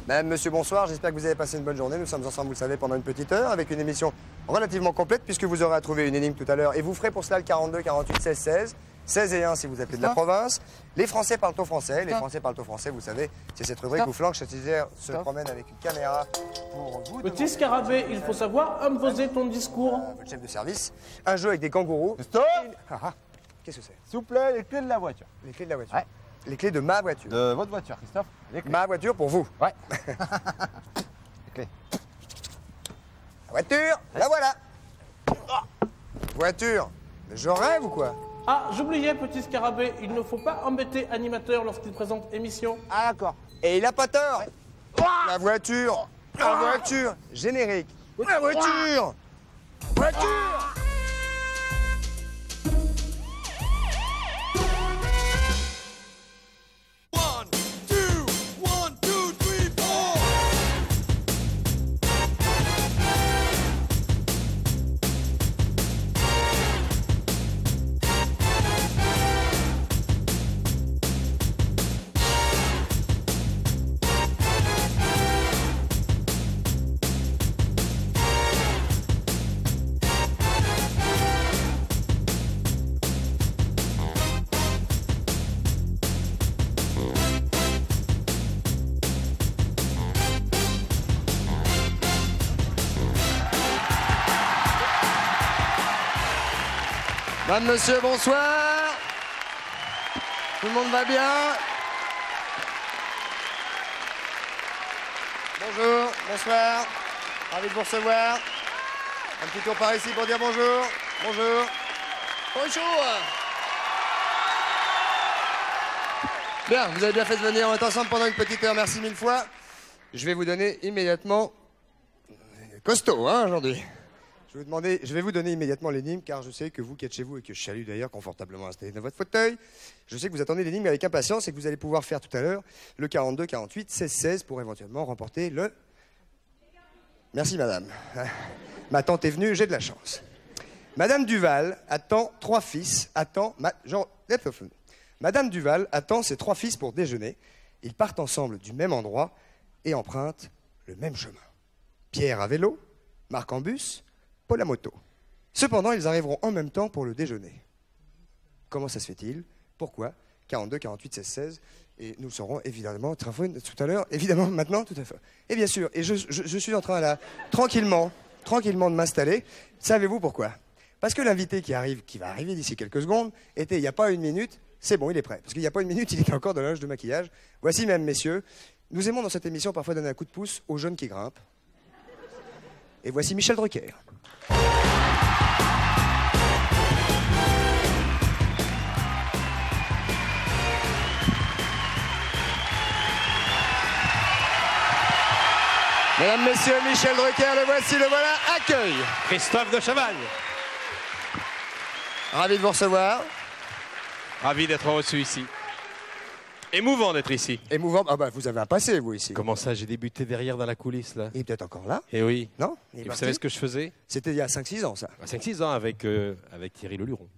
Madame, monsieur, bonsoir. J'espère que vous avez passé une bonne journée. Nous sommes ensemble, vous le savez, pendant une petite heure avec une émission relativement complète puisque vous aurez à trouver une énigme tout à l'heure et vous ferez pour cela le 42, 48, 16, 16. 16 et 1 si vous appelez de la province. Les Français parlent au français. Les Français parlent au français, vous savez, c'est cette rubrique où Flanck Châtillère se promène avec une caméra pour vous. Petit scarabée, il faut savoir imposer ton discours. Votre chef de service. Un jeu avec des kangourous. Stop. Qu'est-ce que c'est? S'il vous plaît, les clés de la voiture. Les clés de la voiture. Ouais. Les clés de ma voiture. De votre voiture, Christophe. Les clés. Ma voiture pour vous. Ouais. Les clés. La voiture, la voilà. Voiture. Mais je rêve ou quoi? Ah, j'oubliais, petit scarabée, il ne faut pas embêter animateur lorsqu'il présente émission. Ah, d'accord. Et il a pas tort. La voiture. La voiture. Générique. La voiture. Voiture. Madame, monsieur, bonsoir. Tout le monde va bien? Bonjour, bonsoir. Ravi de vous recevoir. Un petit tour par ici pour dire bonjour. Bonjour. Bonjour. Bien, vous avez bien fait de venir. On est ensemble pendant une petite heure. Merci mille fois. Je vais vous donner immédiatement... Costaud, hein, aujourd'hui. Je vais vous donner immédiatement l'énigme, car je sais que vous qui êtes chez vous et que je salue d'ailleurs confortablement installé dans votre fauteuil, je sais que vous attendez l'énigme avec impatience et que vous allez pouvoir faire tout à l'heure le 42, 48, 16, 16 pour éventuellement remporter le... Merci madame. Ma tante est venue, j'ai de la chance. Madame Duval attend 3 fils, Madame Duval attend ses 3 fils pour déjeuner. Ils partent ensemble du même endroit et empruntent le même chemin. Pierre à vélo, Marc en bus, Paul à moto. Cependant, ils arriveront en même temps pour le déjeuner. Comment ça se fait-il? Pourquoi? 42, 48, 16, 16. Et nous le saurons évidemment tout à l'heure. Évidemment, maintenant, tout à fait. Et bien sûr, et je suis en train là, tranquillement de m'installer. Savez-vous pourquoi? Parce que l'invité qui va arriver d'ici quelques secondes, était il n'y a pas une minute, c'est bon, il est prêt. Parce qu'il n'y a pas une minute, il était encore dans la loge de maquillage. Voici, mesdames, messieurs, nous aimons dans cette émission parfois donner un coup de pouce aux jeunes qui grimpent. Et voici Michel Drucker. Mesdames, messieurs, Michel Drucker, le voici, le voilà, accueille Christophe de Chavannes. Ravi de vous recevoir. Ravi d'être reçu ici. Émouvant d'être ici. Émouvant. Ah bah vous avez un passé, vous, ici. Comment ça, j'ai débuté derrière dans la coulisse, là. Il est peut-être encore là. Eh oui. Non? Et vous savez ce que je faisais? C'était il y a 5-6 ans, ça. 5-6 ans avec Thierry Leluron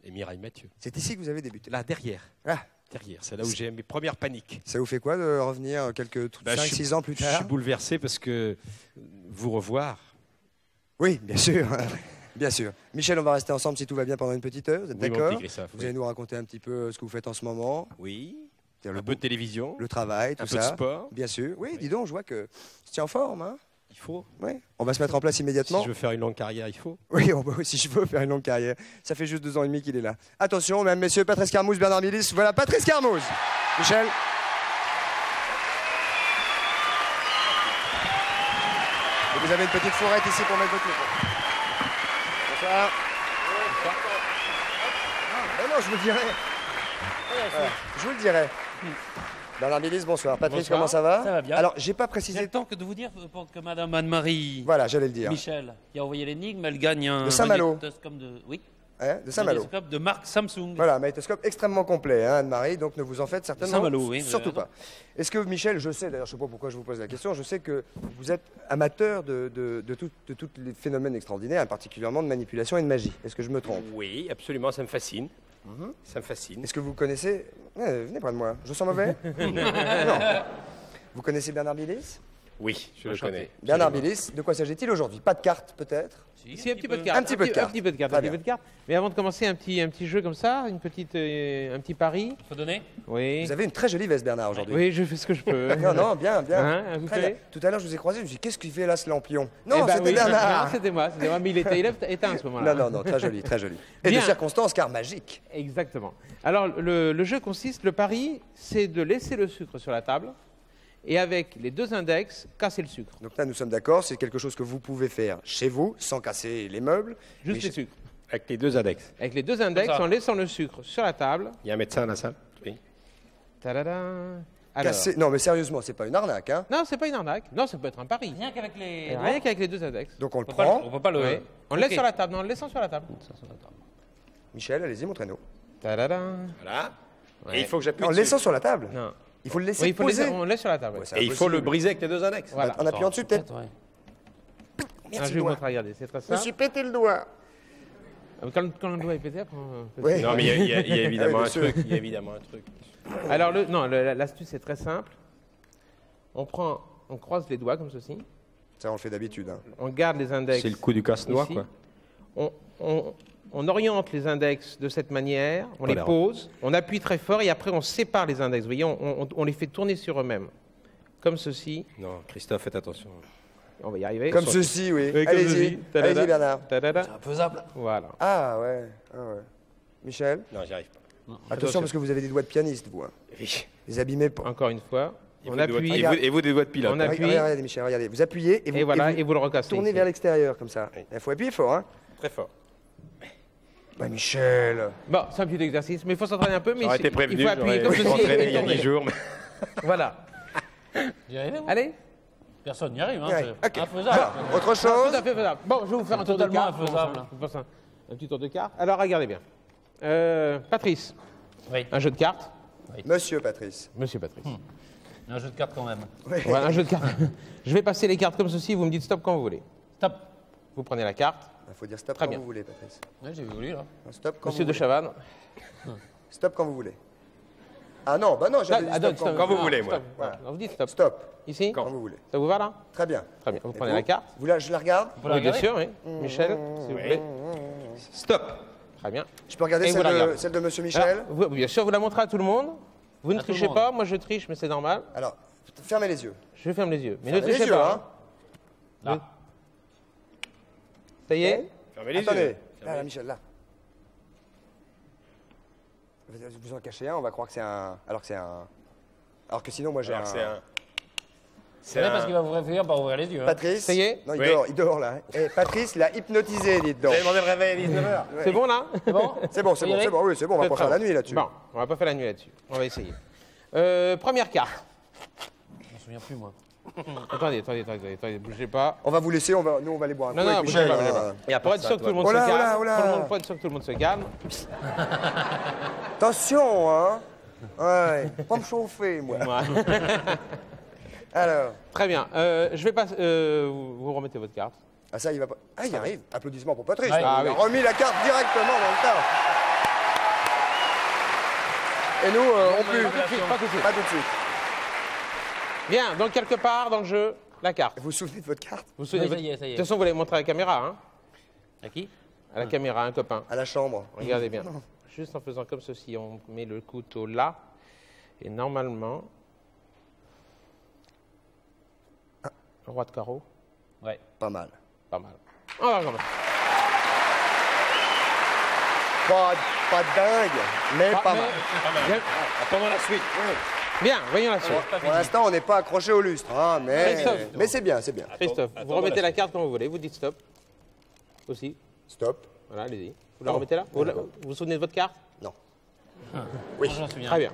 et Mireille Mathieu. C'est ici que vous avez débuté. Là, derrière. Ah. Derrière, c'est là où j'ai mes premières paniques. Ça vous fait quoi de revenir quelques 5-6 ans plus tard? Je suis bouleversé parce que vous revoir. Oui, bien sûr. Bien sûr. Michel, on va rester ensemble si tout va bien pendant une petite heure. Vous êtes d'accord? Vous allez nous raconter un petit peu ce que vous faites en ce moment. Oui. Un peu de télévision. Le travail, tout ça. Un peu de sport. Bien sûr. Oui, dis donc, je vois que tu tiens en forme. Hein? Il faut. Oui. On va se mettre en place immédiatement. Si je veux faire une longue carrière, il faut. Oui, si je veux faire une longue carrière. Ça fait juste 2 ans et demi qu'il est là. Attention, mesdames, messieurs, Patrice Carmouze, Bernard Milis. Voilà, Patrice Carmouze. Michel. Et vous avez une petite fourrette ici pour mettre votre micro. Bonsoir. Non, je vous le dirai. Voilà, je vous le dirai. Bernard Milis, bonsoir. Patrice, bonsoir. Comment ça va? Ça va bien. Alors, j'ai pas précisé. J'ai le temps que de vous dire pour que Madame Anne-Marie. Voilà, j'allais le dire. Michel, qui a envoyé l'énigme, elle gagne un de Saint-Malo. magnétoscope de. Oui. Hein, de Saint-Malo. Magnétoscope de marque Samsung. Voilà, un magnétoscope extrêmement complet, hein, Anne-Marie, donc ne vous en faites certainement Saint-Malo, oui, surtout pas. Est-ce que, Michel, je sais, d'ailleurs, je ne sais pas pourquoi je vous pose la question, je sais que vous êtes amateur de tous les phénomènes extraordinaires, particulièrement de manipulation et de magie. Est-ce que je me trompe? Oui, absolument, ça me fascine. Ça me fascine. Est-ce que vous connaissez... venez près de moi, je sens mauvais? Non. Vous connaissez Bernard Bliss? Oui, je le Enchanté. connais. Bernard Bliss, de quoi s'agit-il aujourd'hui? Pas de cartes, peut-être? Si, un petit peu de cartes. Un petit peu de cartes. Un petit peu de cartes. Très Un petit peu de cartes. Mais avant de commencer, un petit jeu comme ça, un petit pari. Faut donner? Oui. Vous avez une très jolie veste, Bernard, aujourd'hui. Oui, je fais ce que je peux. Non, non, bien, bien. Hein, vous Très bien. savez Tout à l'heure, je vous ai croisé, je me suis dit, qu'est-ce qu'il fait là, ce lampion? Eh Non, ben c'était oui. Bernard. Non, c'était moi, mais il était éteint à ce moment-là. Non, non, non, très joli, très joli. Et Bien. de circonstance, car magique. Exactement. Alors, le jeu consiste, le pari, c'est de laisser le sucre sur la table et avec les deux index, casser le sucre. Donc là, nous sommes d'accord, c'est quelque chose que vous pouvez faire chez vous, sans casser les meubles. Juste Mais les sucres. Avec les deux index. Avec les deux index, Comme ça. en laissant le sucre sur la table. Il y a un médecin dans la salle? Oui. Tadada. Alors. Casser... Non, mais sérieusement, c'est pas une arnaque, hein. Non, c'est pas une arnaque. Non, ça peut être un pari. Rien qu'avec les. Rien qu'avec les deux index. Donc on le On peut pas le- prend. on peut pas le. Oui. On le laisse sur la table. Non, en le laissant sur la table. Michel, allez-y, montrez-nous. Tadada. Voilà. Ouais. Et il faut que j'appuie En le dessus. laissant sur la table. Non. Il faut le laisser Oui, il faut poser. on le laisse sur la table. Ouais, c'est Et il faut le impossible. briser avec les deux index. Voilà. En appuyant dessus, peut-être. Ouais. Ah, je vais vous montrer, regardez, c'est très Je me simple. suis pété le doigt. Quand le doigt est pété, après, on fait Oui. Non, mais il y a évidemment Ah un oui, bien truc. Il y a évidemment un truc. Alors, l'astuce est très simple. On croise les doigts comme ceci. Ça, on le fait d'habitude. Hein. On garde les index. C'est le coup du casse-noix, ici. quoi. On oriente les index de cette manière, on les Voilà. pose, on appuie très fort et après on sépare les index. Vous voyez, on les fait tourner sur eux-mêmes. Comme ceci. Non, Christophe, faites attention. On va y arriver. Comme ceci, oui. Oui, comme Allez-y, ceci. Tadada. allez-y, Bernard. Tadada. Faisable. Voilà. Ah ouais. Ah, ouais. Michel, Non, j'y arrive pas. attention parce que vous avez des doigts de pianiste, vous. Hein. Oui. Les abîmez pas. Encore une fois. Et On vous, des doigts de- appuie. et vous des doigts de pilote. On appuie. Regardez, Michel, regardez. Vous appuyez Et voilà, et vous le recassez. tournez ici. vers l'extérieur comme ça. Oui. Il faut appuyer fort, hein. Très fort. Bah Michel. Bon, c'est un petit exercice, mais il faut s'entraîner un peu. Mais J'aurais été il prévenu, faut appuyer comme j'aurais ceci. entraîné et il y a tourner. 10 jours. mais- Voilà. J'y arrive, moi. Allez. Personne n'y arrive, hein. Ouais, C'est ok. infaisable. Autre chose. Tout à fait faisable. Bon, je vais vous faire un tour de Totalement carte. infaisable. Je pense un petit tour de carte. Alors, regardez bien. Patrice, Oui. un jeu de cartes. Monsieur Patrice. Monsieur Patrice. Un jeu de cartes quand même. Voilà, un jeu de cartes. Je vais passer les cartes comme ceci, vous me dites stop quand vous voulez. Stop. Vous prenez la carte. Il faut dire stop Très quand bien. vous voulez, Patrice. Ouais, j'ai voulu là. Stop quand Monsieur vous de voulez. Chavannes. Stop quand vous voulez. Ah non, bah non, j'avais dit stop quand vous Quand vous voulez. voulez, moi. Stop. Voilà. Alors, vous dites stop. Stop Ici quand vous voulez. Ça vous va là Très bien. Très bien. Vous Et prenez la carte. Je la regarde. Faut la Oui, bien regarder. sûr, oui. Michel, s'il vous plaît. Stop. Très bien. Je peux regarder Et vous la regardez. celle de Monsieur Michel. Alors, bien sûr, vous la montrez à tout le monde. Vous ne À tout le trichez monde. pas, moi je triche, mais c'est normal. Alors, fermez les yeux. Je ferme les yeux. Mais Fermez ne trichez les yeux, pas. hein. Là. Ça y est Fermez les Attendez. yeux. Là, Michel, là. Vous en cachez un, on va croire que c'est un. Alors que c'est un. Alors que sinon, moi j'ai un. Alors, c'est un. C'est vrai parce qu'il va vous réveiller par ouvrir les yeux. Hein. Patrice. Ça y est Non, Oui. il dort là. Et Patrice l'a hypnotisé, dites donc. Vous avez demandé le réveil à 19h. C'est bon là C'est bon C'est bon, c'est Faut y bon, aller c'est bon, oui, c'est bon, on va Très pas faire bien. la nuit là-dessus. Bon, on va pas faire la nuit là-dessus. On va essayer. Première carte. Je me souviens plus moi. Attendez, bougez pas. On va vous laisser, nous on va aller boire un Non, coup non, avec bougez Michel. pas, bougez hein. pas. Pour être sûr que tout le monde Oh se là, calme. oh là, oh là. Pour être sûr que tout le monde se calme. Attention, hein. Ouais, pas me chauffer, moi. Alors, Très bien. Je vais pas. Vous remettez votre carte. ah ça, il va pas. Ah, il arrive. Applaudissements pour Patrice. Ouais. là. Ah il a oui. remis la carte directement dans le tas. Et nous, on plus. Pas tout de suite, pas tout de suite. Pas tout de suite. Bien, donc quelque part dans le jeu, la carte. Vous vous souvenez de votre carte Vous vous souvenez Oui, de ça y est, ça y est. toute façon, vous l'avez montré à la caméra, hein. À qui À la caméra, un copain. à la chambre. Regardez bien. Juste en faisant comme ceci, on met le couteau là. Et normalement. Le roi de carreau. Ouais. Pas mal. Pas mal. On va recommencer. Pas dingue, mais pas mal. Bien, Attendons la suite. bien, voyons la suite. Pour l'instant, on n'est pas accroché au lustre, hein, Christophe. mais c'est bien, c'est bien. Christophe, vous remettez la carte quand vous voulez. Vous dites stop. Aussi. Stop. Voilà, allez-y. Vous la remettez là vous vous souvenez de votre carte Non. Oui. Je m'en souviens. Très bien.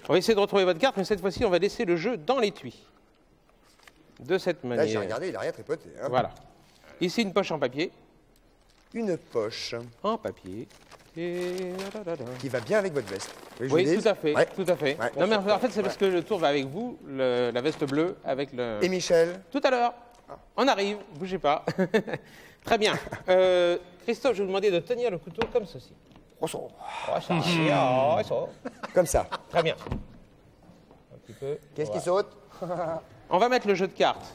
On va essayer de retrouver votre carte, mais cette fois-ci, on va laisser le jeu dans l'étui. De cette Là, j'ai manière. regardé, il a rien tripoté. Hein. Voilà. Ici, une poche en papier. Une poche En papier. Et... qui va bien avec votre veste. Vous voulez que je Oui, vous dise tout à fait. Ouais. Tout à fait. Ouais. Non, mais en fait, c'est parce que le tour va avec vous, la veste bleue, avec le. Et Michel Tout à l'heure. On arrive, bougez pas. Très bien. Christophe, je vais vous demander de tenir le couteau comme ceci. Comme ça. Très bien. petit peu. Qu'est-ce qui saute? On va mettre le jeu de cartes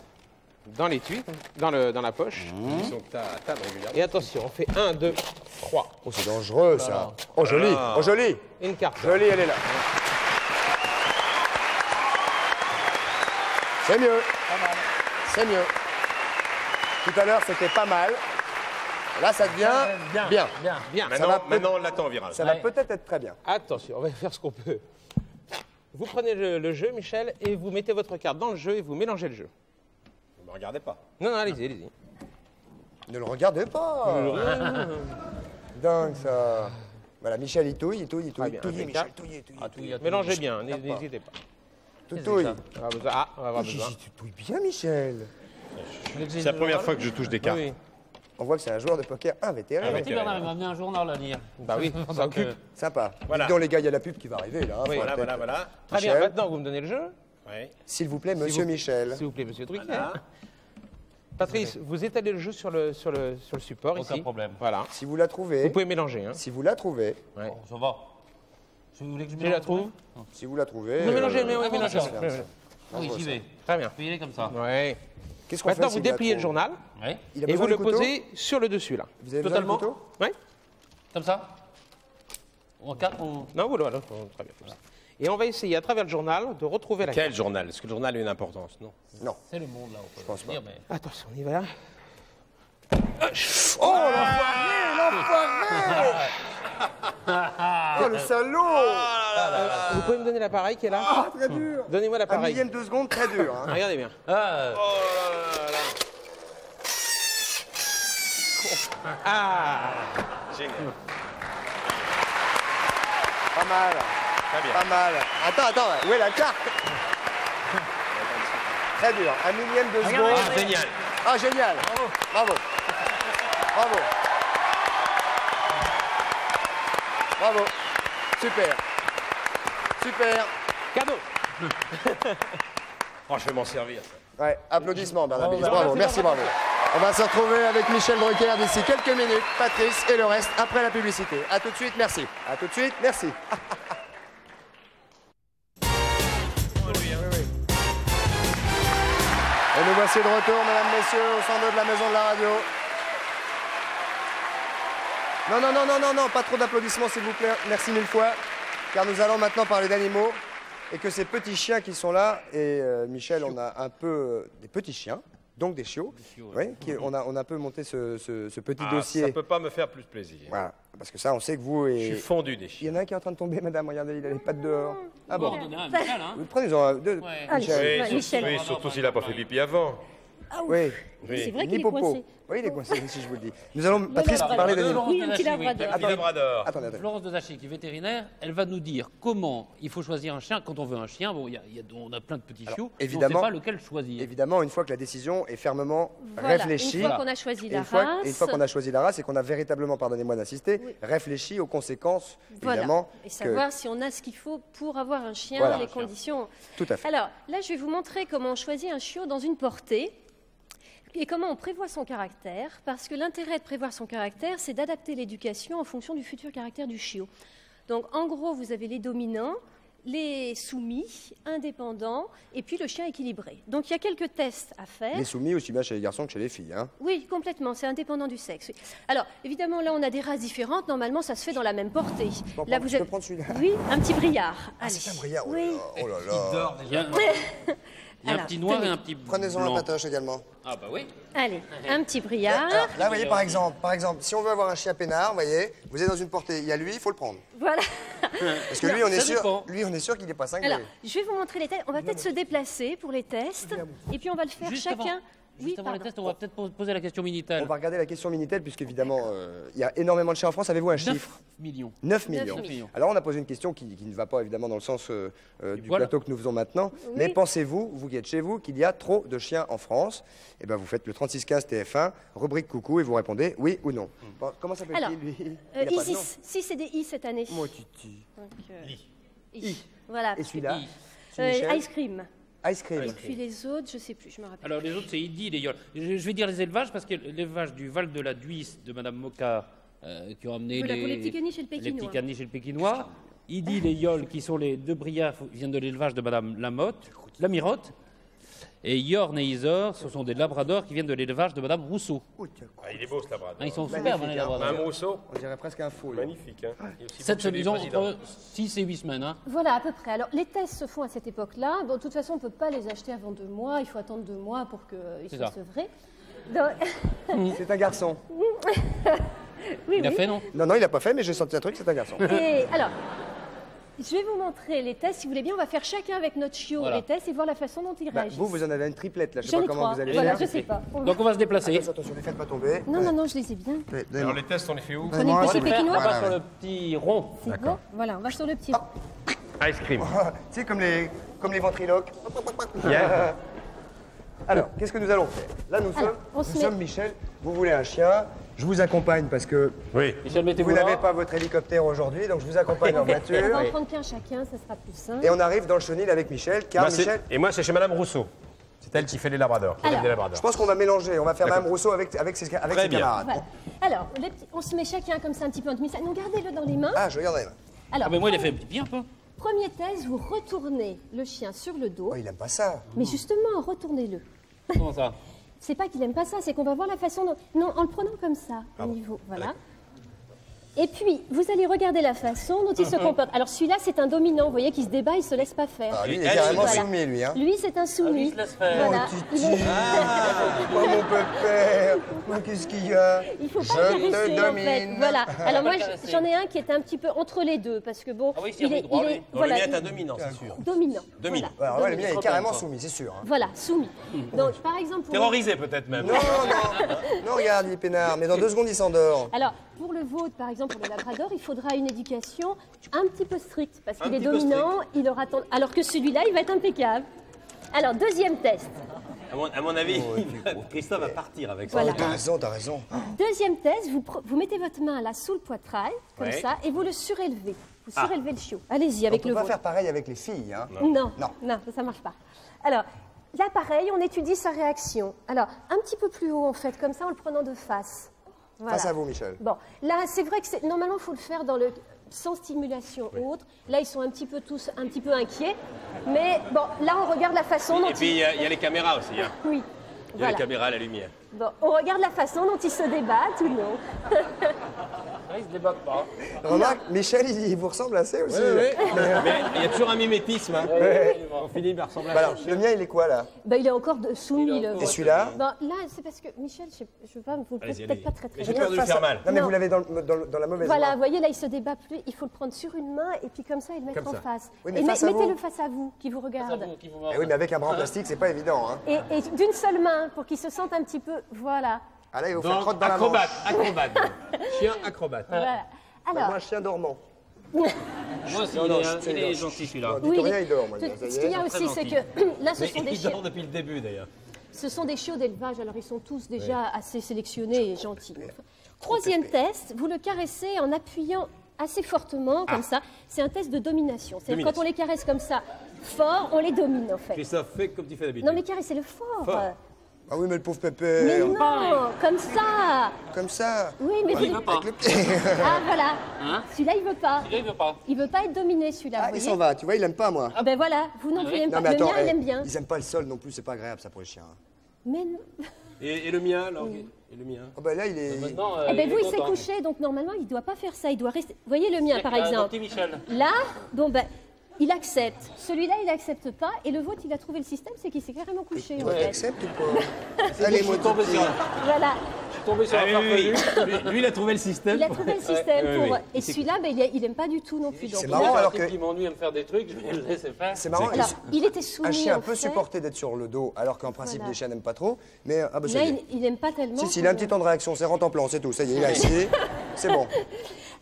dans l'étui, dans la poche. Ils sont à table régulièrement. Et attention, on fait 1, 2, 3. Oh, c'est dangereux, ça. Oh, joli. Oh, joli. Une carte. Joli, elle est là. C'est mieux. C'est mieux. Tout à l'heure, c'était pas mal. Là, ça devient bien. Bien. Maintenant, on l'attend en virage. Ça va peut-être être très bien. Attention, on va faire ce qu'on peut. Vous prenez le jeu, Michel, et vous mettez votre carte dans le jeu et vous mélangez le jeu. Ne me regardez pas. Non, allez-y, allez-y. Ne le regardez pas. Dingue, ça. Voilà, Michel, il touille. Très bien, Touillez, impeccable. Michel, touillez. Mélangez bien, n'hésitez pas. Tout touille. On va avoir besoin. Tu touilles bien, Michel. C'est la première fois que je touche des cartes. Oui. On voit que c'est un joueur de poker invétéré. Arrêtez Bernard, il m'a amené un journal à lire. Bah oui, ça occupe. Sympa. Voilà. Dis donc, les gars, il y a la pub qui va arriver, là. Oui. Faudra peut-être- Voilà. Très bien, Michel. maintenant vous me donnez le jeu. Ouais. S'il vous plaît, monsieur Michel. S'il vous plaît, monsieur Drucker. Patrice, vous étalez le jeu sur le support ici. Aucun problème. Voilà. Si vous la trouvez, Vous pouvez mélanger. Hein. si vous la trouvez, Ouais. Ça va. Vous voulez que je Je la trouve. si vous la trouvez... Vous mélangez, mais Ah, oui, bon, mélangez. d'accord. Oui, j'y vais. Très bien. Je peux y aller comme ça. Ouais. Qu'est-ce qu'on Maintenant, fait vous s'il la dépliez le trouve journal Oui. Il a et besoin vous du le couteau posez sur le dessus, là. Vous avez Totalement. besoin du couteau Ouais. Comme ça. En quatre, on... Non, voilà. Très bien. Comme ça. Et on va essayer, à travers le journal, de retrouver la Quel carte. journal? Est-ce que le journal a une importance? Non. Non. C'est le monde là, on peut pense dire, mais... Attention, on y va. Oh, l'enfoiré Oh, le salaud Vous pouvez me donner l'appareil qui est là Ah, très dur Donnez-moi Un l'appareil. millième de seconde, très dur. Hein. Regardez bien. Ah, Ah Génial. Pas mal. Très bien. Pas mal. Attends, où est la carte Très dur. Un millième de seconde. Génial. Ah, génial. Bravo. Bravo. Bravo. Super. Super. Cadeau. Oh, je vais m'en servir. Ouais, applaudissements, Bernard Bélis. bah, Bravo, merci, bravo. On va se retrouver avec Michel Drucker d'ici quelques minutes, Patrice et le reste après la publicité. À tout de suite, merci. À tout de suite, merci. Et nous voici de retour, mesdames, messieurs, au 102 de la Maison de la Radio. Non, pas trop d'applaudissements, s'il vous plaît. Merci mille fois, car nous allons maintenant parler d'animaux et que ces petits chiens qui sont là, et Michel, on a un peu des petits chiens, donc des chiots. Oui, on a un peu monté ce petit dossier. Ça peut pas me faire plus plaisir. Voilà, parce que ça, on sait que vous Je et... suis fondu des Il y chiens. en a un qui est en train de tomber, madame, regardez, il a les pattes dehors. Ah bon, bon on en a un, Michel, hein. Prenez-en deux, Allez, Michel. ouais, Michel. Oui, surtout s'il a pas fait pipi avant. Oui, C'est vrai ni qu'il est popo. coincé. Oui, il est coincé, si je vous le dis. Nous allons, Patrice, labrador. parler Le d'animaux. Laurence Oui, un petit Dezachi, oui. labrador. Petit labrador. Attendez. Florence Dezachi, qui est vétérinaire, elle va nous dire comment il faut choisir un chien quand on veut un chien. Bon, on a plein de petits chiots, mais évidemment- on ne sait pas lequel choisir. Évidemment, une fois que la décision est fermement Voilà, réfléchie, une fois qu'on a choisi et la une fois race, qu'on a choisi la race et qu'on a véritablement, pardonnez-moi d'insister, Oui. réfléchi aux conséquences, voilà, évidemment. et que- savoir si on a ce qu'il faut pour avoir un chien, Voilà. les conditions. Tout à fait. Alors là, je vais vous montrer comment on choisit un chiot dans une portée et comment on prévoit son caractère, parce que l'intérêt de prévoir son caractère, c'est d'adapter l'éducation en fonction du futur caractère du chiot. Donc en gros, vous avez les dominants, les soumis, indépendants, et puis le chien équilibré. Donc il y a quelques tests à faire. Les soumis aussi bien chez les garçons que chez les filles. Hein. Oui, complètement, c'est indépendant du sexe. Oui. Alors, évidemment, là, on a des races différentes. Normalement, ça se fait dans la même portée. Là, Je peux prendre celui-là. Oui, un petit brillard. Ah, Allez. c'est un brillant. Oh, Oui. là là. Il y a, il y a un Alors, petit noir tenez. et un petit Prenez-en un blanc. patoche également. Ah bah oui. Allez, un petit brilard. Alors, là, vous voyez, par exemple, si on veut avoir un chien peinard, vous voyez, vous êtes dans une portée, il y a lui, il faut le prendre. Voilà. Parce que lui, on est ça sûr, dépend. qu'il n'est pas cinglé. Alors, je vais vous montrer les tests. On va peut-être se déplacer pour les tests. Et puis, on va le faire Juste chacun. Juste avant le pardon. test, on va peut-être poser la question Minitel. On va regarder la question Minitel, puisqu'évidemment, il y a énormément de chiens en France. Avez-vous un 9 chiffre millions. 9 millions. 9 millions. Alors, on a posé une question qui ne va pas évidemment dans le sens du poil. plateau que nous faisons maintenant. Oui. Mais pensez-vous, vous qui êtes chez vous, qu'il y a trop de chiens en France? Eh bien, vous faites le 3615 TF1, rubrique coucou, et vous répondez oui ou non. Bon, comment Alors, s'appelle-t-il, lui Il a pas de nom. Isis. Si, c'est des I cette année. Moi, Titi. Donc, I. Voilà. Et celui-là I. C'est Michel Ice cream. Ice cream. Et puis les autres, je sais plus, je me rappelle. Alors les autres, c'est Idi, les Yoles. Je vais dire les élevages parce que l'élevage du Val de la Duisse de Madame Mocard qui ont amené Voilà, pour les petits caniches et le les pékinois. petits caniches et le pékinois. Il dit les yoles qui sont les deux briards viennent de l'élevage de Madame Lamirotte. Et Yorn et Isor, ce sont des labradors qui viennent de l'élevage de Madame Rousseau. Il est beau ce labrador. Ah, ils sont superbes, hein, les labradors. Madame Rousseau, On dirait presque un faux. magnifique. Hein. Et aussi Cette beaucoup de saison, présidents. entre 6 et 8 semaines. Hein. Voilà, à peu près. Alors, les tests se font à cette époque-là. Bon, de toute façon, on ne peut pas les acheter avant 2 mois. Il faut attendre 2 mois pour qu'ils C'est soient ça. sevrés. Donc, C'est un garçon. oui, Il a oui. fait, non? Non, il a pas fait, mais j'ai senti un truc, c'est un garçon. Et alors, je vais vous montrer les tests. Si vous voulez bien, on va faire chacun avec notre chiot Voilà. les tests et voir la façon dont ils Bah, réagissent. vous en avez une triplette, là. Je sais J'en pas ai comment 3. vous allez Voilà, faire. je sais pas. Donc on va se déplacer. Attention, ne faites pas tomber. Non, non, non, je les ai bien. Ouais, Alors donnez-moi. les tests, on les fait où Prenez Moi, le je petit vais Faire pékinois. là-bas Voilà, sur le petit rond. C'est bon. Voilà, on va sur le petit. Ice cream. Tu sais, comme les ventriloques. Alors, qu'est-ce que nous allons faire? Là, nous on se met- sommes Michel. Vous voulez un chien. Je vous accompagne parce que Oui. Michel, mettez-vous vous là. n'avez pas votre hélicoptère aujourd'hui, donc je vous accompagne en On va voiture. en prendre qu'un chacun, ça sera plus simple. Et on arrive dans le chenil avec Michel, car Michel, Et moi, c'est chez Madame Rousseau. C'est elle qui fait les labradors, qui élève Alors. des je labradors. pense qu'on va mélanger. On va faire D'accord. Mme Rousseau avec ses bien. camarades. Voilà. Alors, on se met chacun comme ça un petit peu en demi-cercle. Non, gardez-le dans les mains. Ah, je regarde. Alors, Ah, mais moi, il a fait bien un peu. premier test, vous retournez le chien sur le dos. Oh, il aime pas ça. Mais justement, retournez-le. Comment ça? C'est pas qu'il aime pas ça, c'est qu'on va voir la façon dont... Non, en le prenant comme ça, au niveau... Voilà. Et puis, vous allez regarder la façon dont il se comporte. Alors, celui-là, c'est un dominant, vous voyez, qui se débat, il se laisse pas faire. Ah, lui, il est Elle, carrément voilà. soumis, lui. Hein. Lui, c'est un soumis. lui, il se laisse faire. Voilà. Oh, Il Titi. est- Oh, mon pépère. Oh, qu'est-ce qu'il y a? Il faut pas Je le caresser, te en fait. domine. Voilà. Alors moi, Pas le caresser. j'en ai un qui est un petit peu entre les deux, parce que bon, Ah oui, il tient droit, lui. voilà, Le mien est un dominant, c'est sûr. dominant. Dominant. Voilà. Alors, ouais, le mien Dominant. est carrément soumis, c'est sûr. Hein. Voilà, soumis. Donc, par exemple, pour Terrorisé peut-être même. Non, non. Non, regarde, il est peinard, mais dans 2 secondes, il s'endort. alors, pour le vôtre, par exemple, pour le labrador, il faudra une éducation un petit peu stricte, parce qu'il Un est petit peu dominant, il aura tendance... Alors que celui-là, il va être impeccable. Alors, deuxième test. À mon avis, Christophe va partir avec ça. Voilà. T'as raison, t'as raison. Deuxième test, vous mettez votre main là sous le poitrail, comme Ouais. ça, et vous le surélevez. Vous surélevez le chiot. Allez-y, avec On le peut pas vôtre. faire pareil avec les filles. Hein. Non, Non. non, ça marche pas. Alors, là, pareil, on étudie sa réaction. Alors, un petit peu plus haut, en fait, comme ça, en le prenant de face. Voilà. Face à vous, Michel. Bon, là, c'est vrai que normalement, il faut le faire dans le sans stimulation autre. Là, ils sont un petit peu tous un petit peu inquiets. Mais bon, là, on regarde la façon dont Et puis il y a les caméras aussi. Hein. Oui, Il y a voilà. les caméras à la lumière. Bon, on regarde la façon dont ils se débattent ou non. Ah, il se débat pas. Remarque, Michel, il vous ressemble assez aussi. Mais il y a toujours un mimétisme. Hein. On finit par ressembler Bah à alors, le mien, il est quoi, là? Ben, il est encore soumis. le Et vôtre. celui-là? Bon, là, c'est parce que Michel, je ne veux pas vous Allez-y, peut-être allez-y. pas très très J'ai bien. peur de lui faire mal. Non, mais Non. vous l'avez dans la mauvaise Voilà, main. vous voyez, là, il se débat plus. Il faut le prendre sur une main et puis comme ça, il le mettre Comme en ça. face. Oui, mais et face à vous. mettez-le face à vous, qui vous Ça regarde. vous, qui vous Eh oui, mais avec un bras en plastique, c'est pas évident. Hein. Et d'une seule main, pour qu'il se sente un petit peu. Voilà. Ah là, il vous fait crotte dans la acrobate, manche. acrobate. Chien acrobate. Voilà. Bah, Alors, moi, un chien dormant. Moi aussi, Non, il non, est, c'est- il est non, gentil celui-là. Dites oui, rien, il dort, moi. tout- ça y ce qu'il y a est. aussi, c'est gentil. que là, ce Mais sont des il chiens. dort depuis le début d'ailleurs. Ce sont des chiots d'élevage, alors ils sont tous déjà assez sélectionnés et gentils. Troisième test, vous le caressez en appuyant assez fortement, comme ça. C'est un test de domination. C'est-à-dire quand on les caresse comme ça, fort, on les domine en fait. Christophe, fais comme tu fais d'habitude. Non mais caressez-le fort. Fort. Ah oui, mais le pauvre Mais pépère. non, comme ça. Comme ça. Oui, mais Il veut pas. Avec le petit. Ah voilà. Hein? Celui-là, il veut pas. Celui-là, il veut pas. Il veut pas être dominé, celui-là. Ah, vous il voyez. s'en va. Tu vois, il aime pas, moi. Ah ben voilà, vous non Ah plus, oui. il aime Non, pas. mais attends, le mien, il eh, aime bien. ils aiment pas le sol non plus, c'est pas agréable ça pour les chiens. Mais non. Et le mien alors Et le mien Oh, bah là, il est. Maintenant, Eh ben il vous, est il s'est content. couché, donc normalement, il doit pas faire ça. Il doit rester. Vous voyez le mien, par Mon exemple. petit Michel. Là, bon ben, il accepte. Celui-là, il accepte pas. Et le vôtre, il a trouvé le système, c'est qu'il s'est carrément couché. en Toi, fait. t'acceptes ou pas? Allez, moi, tombé Titi. sur Voilà. tombé sur Ah, un oui, farfelu. oui. Lui, il a trouvé le système. Il a trouvé le système Ouais, pour. oui. Et celui-là, ben, il aime pas du tout non plus. Donc, C'est il marrant, a- Moi, alors un type que- qui m'ennuie à me faire des trucs, je vais le laisser faire. C'est marrant. Alors, il était soumis. Un chien en peut fait. supporter d'être sur le dos, alors qu'en principe, Voilà. les chiens n'aiment pas trop. Mais, ah bah, ça Là, y est. il n'aime pas tellement. Si, il a un petit temps de réaction, c'est rentre en plan, c'est tout. Ça y est, il a essayé. C'est bon.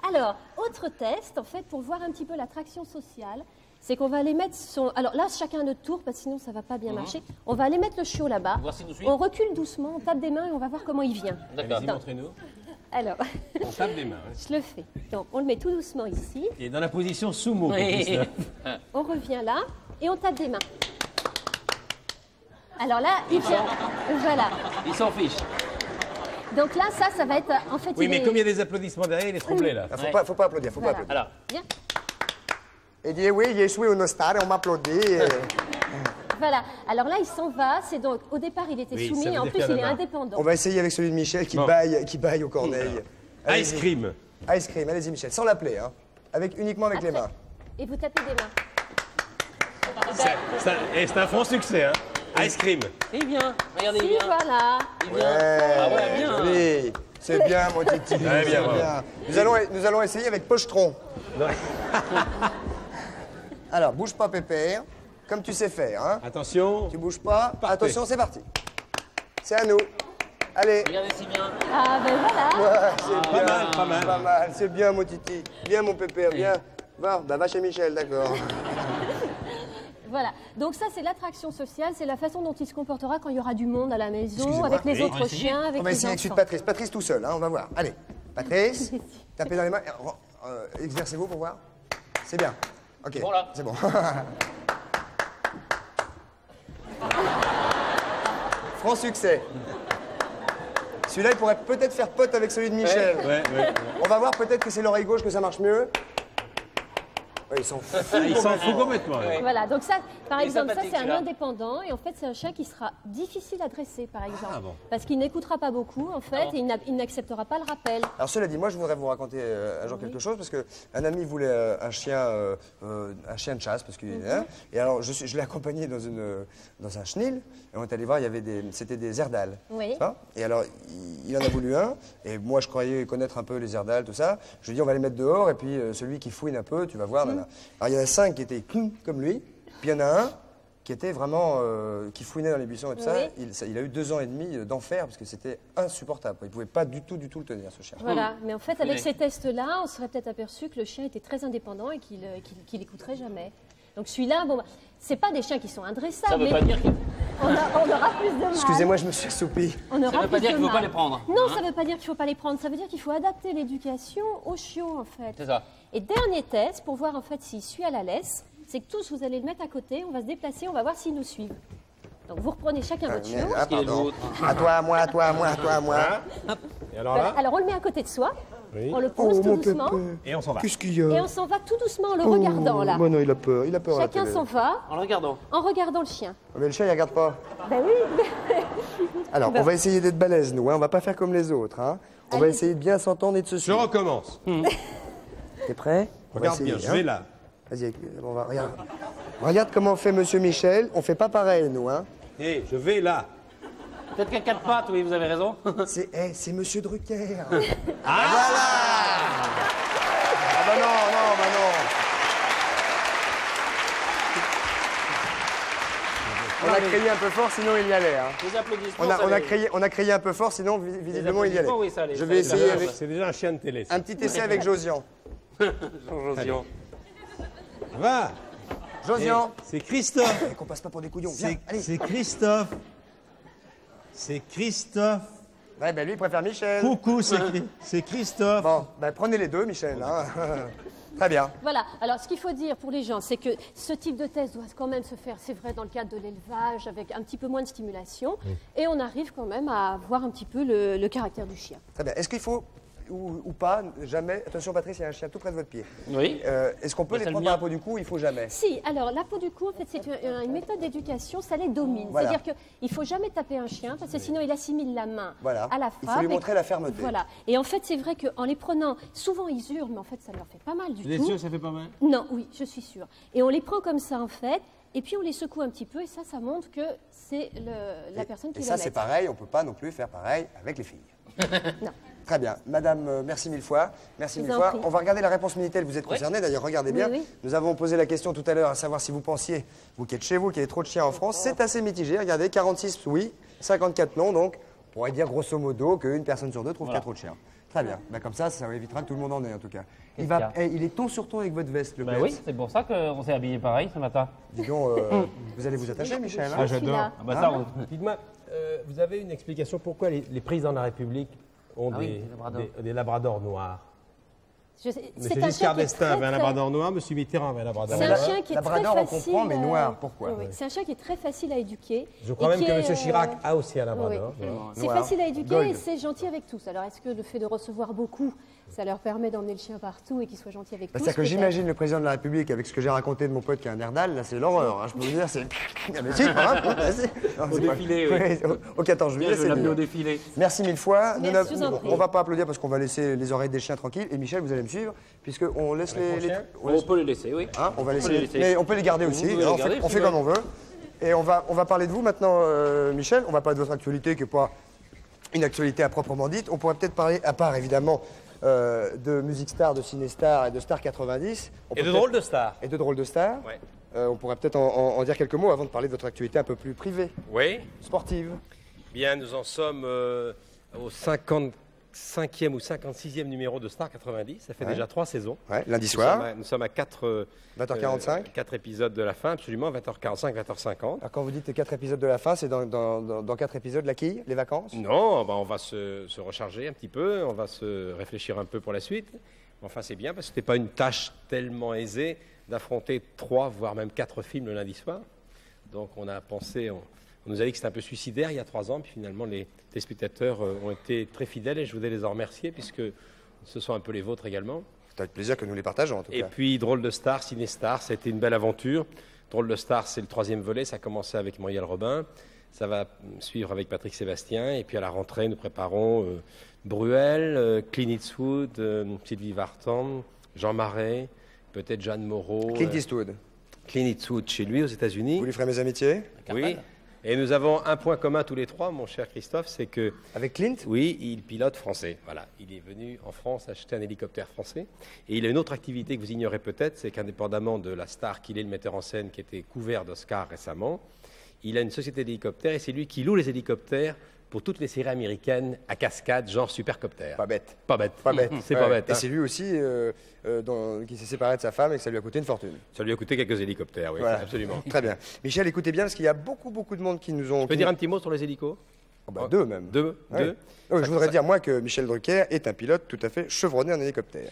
Alors, autre test, en fait, pour voir un petit peu l'attraction sociale, c'est qu'on va aller mettre son... Alors là, chacun à notre tour, parce que sinon, ça ne va pas bien marcher. On va aller mettre le chiot là-bas. Voir s'il nous suit. On recule doucement, on tape des mains et on va voir comment il vient. D'accord. Vas-y, montrez-nous. Alors, On tape des mains. je le fais. Donc, on le met tout doucement ici. Et dans la position sumo. pour Oui. Christophe. On revient là et on tape des mains. Alors là, il vient... Voilà. Il s'en fiche. Donc là, ça va être... En fait, Oui, il mais est- comme il y a des applaudissements derrière, il est troublé là. Ah, faut pas applaudir, faut pas Voilà. applaudir. Alors, Viens. Et dit oui, j'ai échoué au Nostar et on m'applaudit. Voilà. Alors là, il s'en va. C'est donc, au départ, il était Oui, ça soumis veut et en dire plus, qu'il y en il est a marre. indépendant. On va essayer avec celui de Michel qui, Bon. baille aux corneilles. Ice Allez-y. cream. Ice cream, allez-y Michel, sans l'appeler, hein. Uniquement avec les mains. Et vous tapez des mains. Et c'est un franc succès, hein. Ice cream. Il vient, regardez, il Si, vient. voilà. ouais, bien. Joli. C'est bien, mon titi. Ouais, c'est bien, bien. Nous allons essayer avec pochetron. Alors, bouge pas, Pépère, comme tu sais faire. Hein. Attention. Tu bouges pas. Partez. Attention, c'est parti. C'est à nous. Allez. Regardez si bien. Ah, ben voilà. Ouais, c'est bien. mal, pas mal. Pas mal. C'est bien, mon titi. Bien, mon Pépère, bien. Va chez Michel, d'accord. Voilà. Donc ça, c'est l'attraction sociale. C'est la façon dont il se comportera quand il y aura du monde à la maison, Excusez-moi. avec les Oui, on autres va essayer. chiens, avec On va les essayer avec celui de enfants. Patrice. Patrice tout seul, hein, on va voir. Allez, Patrice, tapez dans les mains. Exercez-vous pour voir. C'est bien. Ok, Bon, là. c'est bon. Franc succès. Celui-là, il pourrait peut-être faire pote avec celui de Michel. Ouais. On va voir peut-être que c'est l'oreille gauche que ça marche mieux. Ouais, ils s'en foutent. Il s'en fout complètement. ouais. Voilà, donc ça, par Il est exemple, ça sympathique, c'est un celui-là. indépendant et en fait c'est un chien qui sera difficile à dresser, par exemple, Ah bon. parce qu'il n'écoutera pas beaucoup en fait et il n'acceptera pas le rappel. Alors cela dit, moi je voudrais vous raconter un jour quelque chose parce que un ami voulait un chien de chasse parce qu'il et alors je l'ai accompagné dans un chenil et on est allé voir, c'était des Erdal. Oui. Tu vois. Et alors il en a voulu un et moi je croyais connaître un peu les Erdal tout ça. Je lui ai dit on va les mettre dehors et puis celui qui fouine un peu, tu vas voir. Alors il y en a 5 qui étaient comme lui, puis il y en a un qui était vraiment qui fouinait dans les buissons et tout ça. Oui. Il a eu 2 ans et demi d'enfer parce que c'était insupportable. Il pouvait pas du tout le tenir ce chien. Voilà, mais en fait avec Oui. ces tests-là, on serait peut-être aperçu que le chien était très indépendant et qu'il n'écouterait jamais. Donc celui-là, bon, c'est pas des chiens qui sont indressables, Ça veut mais pas dire qu'il on aura plus de mal. Excusez-moi, je me suis assoupi. On aura ça veut pas plus dire de qu'il ne faut mal. pas les prendre. Non, Hein. ça ne veut pas dire qu'il ne faut pas les prendre. Ça veut dire qu'il faut adapter l'éducation aux chiots, en fait. C'est ça. Et dernier test, pour voir en fait s'il suit à la laisse, c'est que tous, vous allez le mettre à côté, on va se déplacer, on va voir s'ils nous suivent. Donc vous reprenez chacun votre chiot. Ah, Qu'il est le pardon. vôtre. À toi, à moi, à toi, à moi, à toi, à moi. Et alors Voilà. là Alors on le met à côté de soi, Oui. on le pose tout doucement, Et on s'en va. Qu'est-ce qu'il y a et on s'en va tout doucement en le regardant là. Bon, non, il a peur à la Chacun télé. s'en va En le regardant. en regardant le chien. Mais le chien, il regarde pas. Ben oui. Alors, on va essayer d'être balèze, nous. Hein. On va pas faire comme les autres. Hein. On va Allez. essayer de bien s'entendre et de se Je suivre. recommence. T'es prêt? On va Regarde bien, essayer, je hein. vais là. Vas-y, on va regarde. Regarde comment fait Monsieur Michel. On fait pas pareil, nous. Hein. Et je vais là. Peut-être qu'à quatre pattes, oui, vous avez raison. C'est Monsieur Drucker. Ah, voilà. Ah bah non, bah non. On a crié un peu fort, sinon il y allait. Hein. Les applaudissements. On a crié un peu fort, sinon visiblement il y allait. applaudissements, oui, ça allait. Je Ça vais allait. essayer avec C'est déjà un chien de télé. ça. un petit essai avec Josian. Josian. Va. Josian, C'est Christophe. qu'on passe pas pour des couillons. Viens, allez. C'est Christophe. C'est Christophe. Ouais, ben lui il préfère Michel. Coucou, c'est Christophe. Bon, ben prenez les deux, Michel. Hein. Très bien. Voilà. Alors, ce qu'il faut dire pour les gens, c'est que ce type de test doit quand même se faire, c'est vrai, dans le cadre de l'élevage, avec un petit peu moins de stimulation. Et on arrive quand même à voir un petit peu le caractère du chien. Très bien. Est-ce qu'il faut ou pas, jamais. Attention, Patrice, il y a un chien tout près de votre pied. Oui. Est-ce qu'on peut Mais les c'est le prendre mien. par la peau du cou? Il faut jamais. Si, alors la peau du cou, en fait, c'est une méthode d'éducation, ça les domine. Voilà. C'est-à-dire qu'il ne faut jamais taper un chien, parce que sinon il assimile la main Voilà. à la Il frappe. faut lui montrer la fermeté. Voilà. Et en fait, c'est vrai qu'en les prenant, souvent ils hurlent, mais en fait, ça leur fait pas mal du Vous êtes tout. sûr, ça fait pas mal? Non, oui, je suis sûre. Et on les prend comme ça, en fait, et puis on les secoue un petit peu, et ça montre que c'est la personne qui Et les ça, c'est met. pareil. On ne peut pas non plus faire pareil avec les filles. Non. Très bien. Madame, merci mille fois. Merci Je mille vous en fois. prie. On va regarder la réponse Minitel. Vous êtes concernée, d'ailleurs, regardez bien. Oui, oui. Nous avons posé la question tout à l'heure à savoir si vous pensiez, vous qui êtes chez vous, qu'il y avait trop de chiens en France. C'est assez mitigé. Regardez, 46 oui, 54 non. Donc, on pourrait dire grosso modo qu'une personne sur deux trouve qu'il y a trop de chiens. Très bien. Ben, comme ça évitera que tout le monde en ait, en tout cas. Il est ton sur ton avec votre veste, le Ben Bled. oui, c'est pour ça qu'on s'est habillé pareil ce matin. Dis donc, vous allez vous attacher, Michel. hein Celui-là. Ah bah ça, on- Dites-moi, vous avez une explication pourquoi les présidents de la République ont Ah oui, des labradors. des labradors noirs? Je sais- Monsieur c'est un chien Giscard qui est d'Estaing avait un très, labrador noir, Monsieur Mitterrand avait un labrador C'est noir. un chien qui est Labrador, très on facile. comprend, mais noir, pourquoi? Oui, oui. C'est un chien qui est très facile à éduquer. Je crois et même qui que est, Monsieur Chirac a aussi un labrador. oui. C'est Noir. facile à éduquer Gold. et c'est gentil avec tous. Alors, est-ce que le fait de recevoir beaucoup Ça leur permet d'emmener le chien partout et qu'il soit gentil avec tous. C'est-à-dire que peut-être. j'imagine le président de la République avec ce que j'ai raconté de mon pote qui a un Erdal, là c'est l'horreur. Hein. Je peux vous dire, c'est. Ah, mais si, Au défilé, oui. Au 14 juillet, Je vais c'est l'amener dur. au défilé. Merci mille fois. Merci, je vous en prie. On va pas applaudir parce qu'on va laisser les oreilles des chiens tranquilles. Et Michel, vous allez me suivre, puisqu'on laisse On peut les laisser, oui. Hein, on va peut laisser, les laisser. mais on peut les garder aussi. pouvez les Alors, garder, on fait si comme vous on veut. Et on va parler de vous maintenant, Michel. On va parler de votre actualité, qui n'est pas une actualité à proprement dite. On pourrait peut-être parler, à part évidemment, de Music Star, de Ciné Star et de Star 90. Et de drôles de stars. Et de drôles de stars. Ouais. On pourrait peut-être en dire quelques mots avant de parler de votre actualité un peu plus privée, Oui. sportive. Bien, nous en sommes au 55e ou 56e numéro de Star 90. Ça fait déjà 3 saisons. Ouais, lundi soir, Nous sommes à 4 20h45. 4 épisodes de la fin, absolument, 20h45, 20h50. Alors, quand vous dites 4 épisodes de la fin, c'est dans 4 épisodes la quille, les vacances? Non, on va se recharger un petit peu, on va se réfléchir un peu pour la suite. Enfin, c'est bien parce que ce n'était pas une tâche tellement aisée d'affronter 3, voire même 4 films le lundi soir. Donc on a pensé, on nous a dit que c'était un peu suicidaire il y a 3 ans, puis finalement les téléspectateurs ont été très fidèles et je voudrais les en remercier puisque ce sont un peu les vôtres également. C'est avec plaisir que nous les partageons en tout Et cas. puis Drôle de Star, Ciné Star, ça a été une belle aventure. Drôle de Star, c'est le 3e volet, ça a commencé avec Muriel Robin, ça va suivre avec Patrick Sébastien, et puis à la rentrée, nous préparons Bruel, Clint Eastwood, Sylvie Vartan, Jean Marais, peut-être Jeanne Moreau. Clint Eastwood, Clint Eastwood chez lui aux États-Unis. vous lui ferez mes amitiés? Oui. Et nous avons un point commun tous les 3, mon cher Christophe, c'est que Avec Clint? oui, il pilote français. Voilà, il est venu en France acheter un hélicoptère français. Et il a une autre activité que vous ignorez peut-être, c'est qu'indépendamment de la star qu'il est, le metteur en scène qui était couvert d'Oscar récemment, il a une société d'hélicoptères et c'est lui qui loue les hélicoptères pour toutes les séries américaines à cascade, genre Supercopter. Pas bête. Pas bête. Pas bête. C'est Ouais. pas bête. Et hein. c'est lui aussi qui s'est séparé de sa femme et que ça lui a coûté une fortune. Ça lui a coûté quelques hélicoptères, oui, Voilà. absolument. Très bien. Michel, écoutez bien parce qu'il y a beaucoup de monde qui nous ont. Je peux dire un petit mot sur les hélicos? Oh, bah, 2 même. Deux. Je voudrais dire, moi, que Michel Drucker est un pilote tout à fait chevronné en hélicoptère.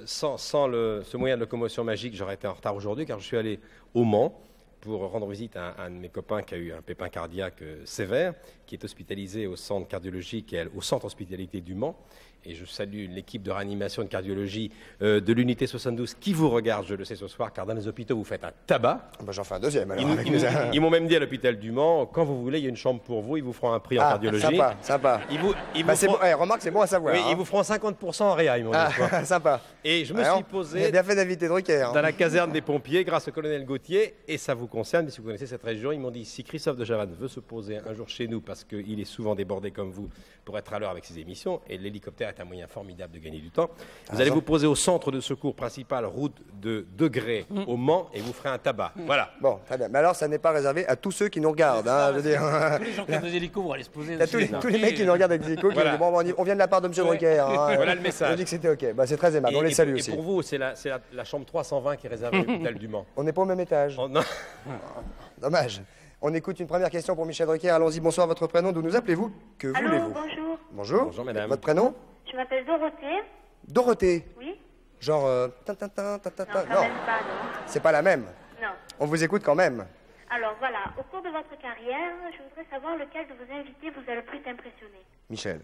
Sans ce moyen de locomotion magique, j'aurais été en retard aujourd'hui car je suis allé au Mans pour rendre visite à un de mes copains qui a eu un pépin cardiaque sévère, qui est hospitalisé au centre cardiologique et au centre hospitalité du Mans. Et je salue l'équipe de réanimation et de cardiologie de l'unité 72 qui vous regarde, je le sais ce soir, car dans les hôpitaux, vous faites un tabac. Bah, j'en fais un deuxième alors. Ils, avec ils- mes- ils m'ont même dit à l'hôpital du Mans, quand vous voulez, il y a une chambre pour vous, ils vous feront un prix en Ah, cardiologie. sympa, sympa. Ils vous, ils Bah, vous c'est feront, bon, remarque, c'est bon à savoir. oui, hein. ils vous feront 50% en réa, ils m'ont dit. Ah, ce soir. sympa. Et je me Alors, suis il a posé bien fait d'inviter Drucker. hein. dans la caserne des pompiers grâce au colonel Gauthier, et ça vous concerne, si vous connaissez cette région, ils m'ont dit, si Christophe de Chavannes veut se poser un jour chez nous, parce qu'il est souvent débordé comme vous, pour être à l'heure avec ses émissions, et l'hélicoptère est un moyen formidable de gagner du temps, vous allez vous poser au centre de secours principal, route de Degré, au Mans, et vous ferez un tabac. Voilà. Bon, très bien. Mais alors, ça n'est pas réservé à tous ceux qui nous regardent. hein, je veux dire. Tous les gens qui ont des hélicos vont aller se poser. Il y a tous les mecs qui nous regardent avec des échos qui Voilà. disent bon, on vient de la part de M. Drucker. hein. Voilà le message. On a dit que c'était OK. Bah, c'est très aimable. On les salue et aussi. pour vous, c'est la chambre 320 qui est réservée à l'hôpital du Mans. On n'est pas au même étage. Oh, non. Dommage. On écoute une première question pour Michel Drucker. Allons-y. Bonsoir, votre prénom. D'où nous appelez-vous? Que Allô, voulez-vous? bonjour. Bonjour. Bonjour, madame. Votre prénom? Je m'appelle Dorothée. Dorothée. Oui. Genre. Non, quand Non, même pas, non. c'est pas la même. Non. On vous écoute quand même. Alors voilà, au cours de votre carrière, je voudrais savoir lequel de vos invités vous a le plus impressionné. Michel.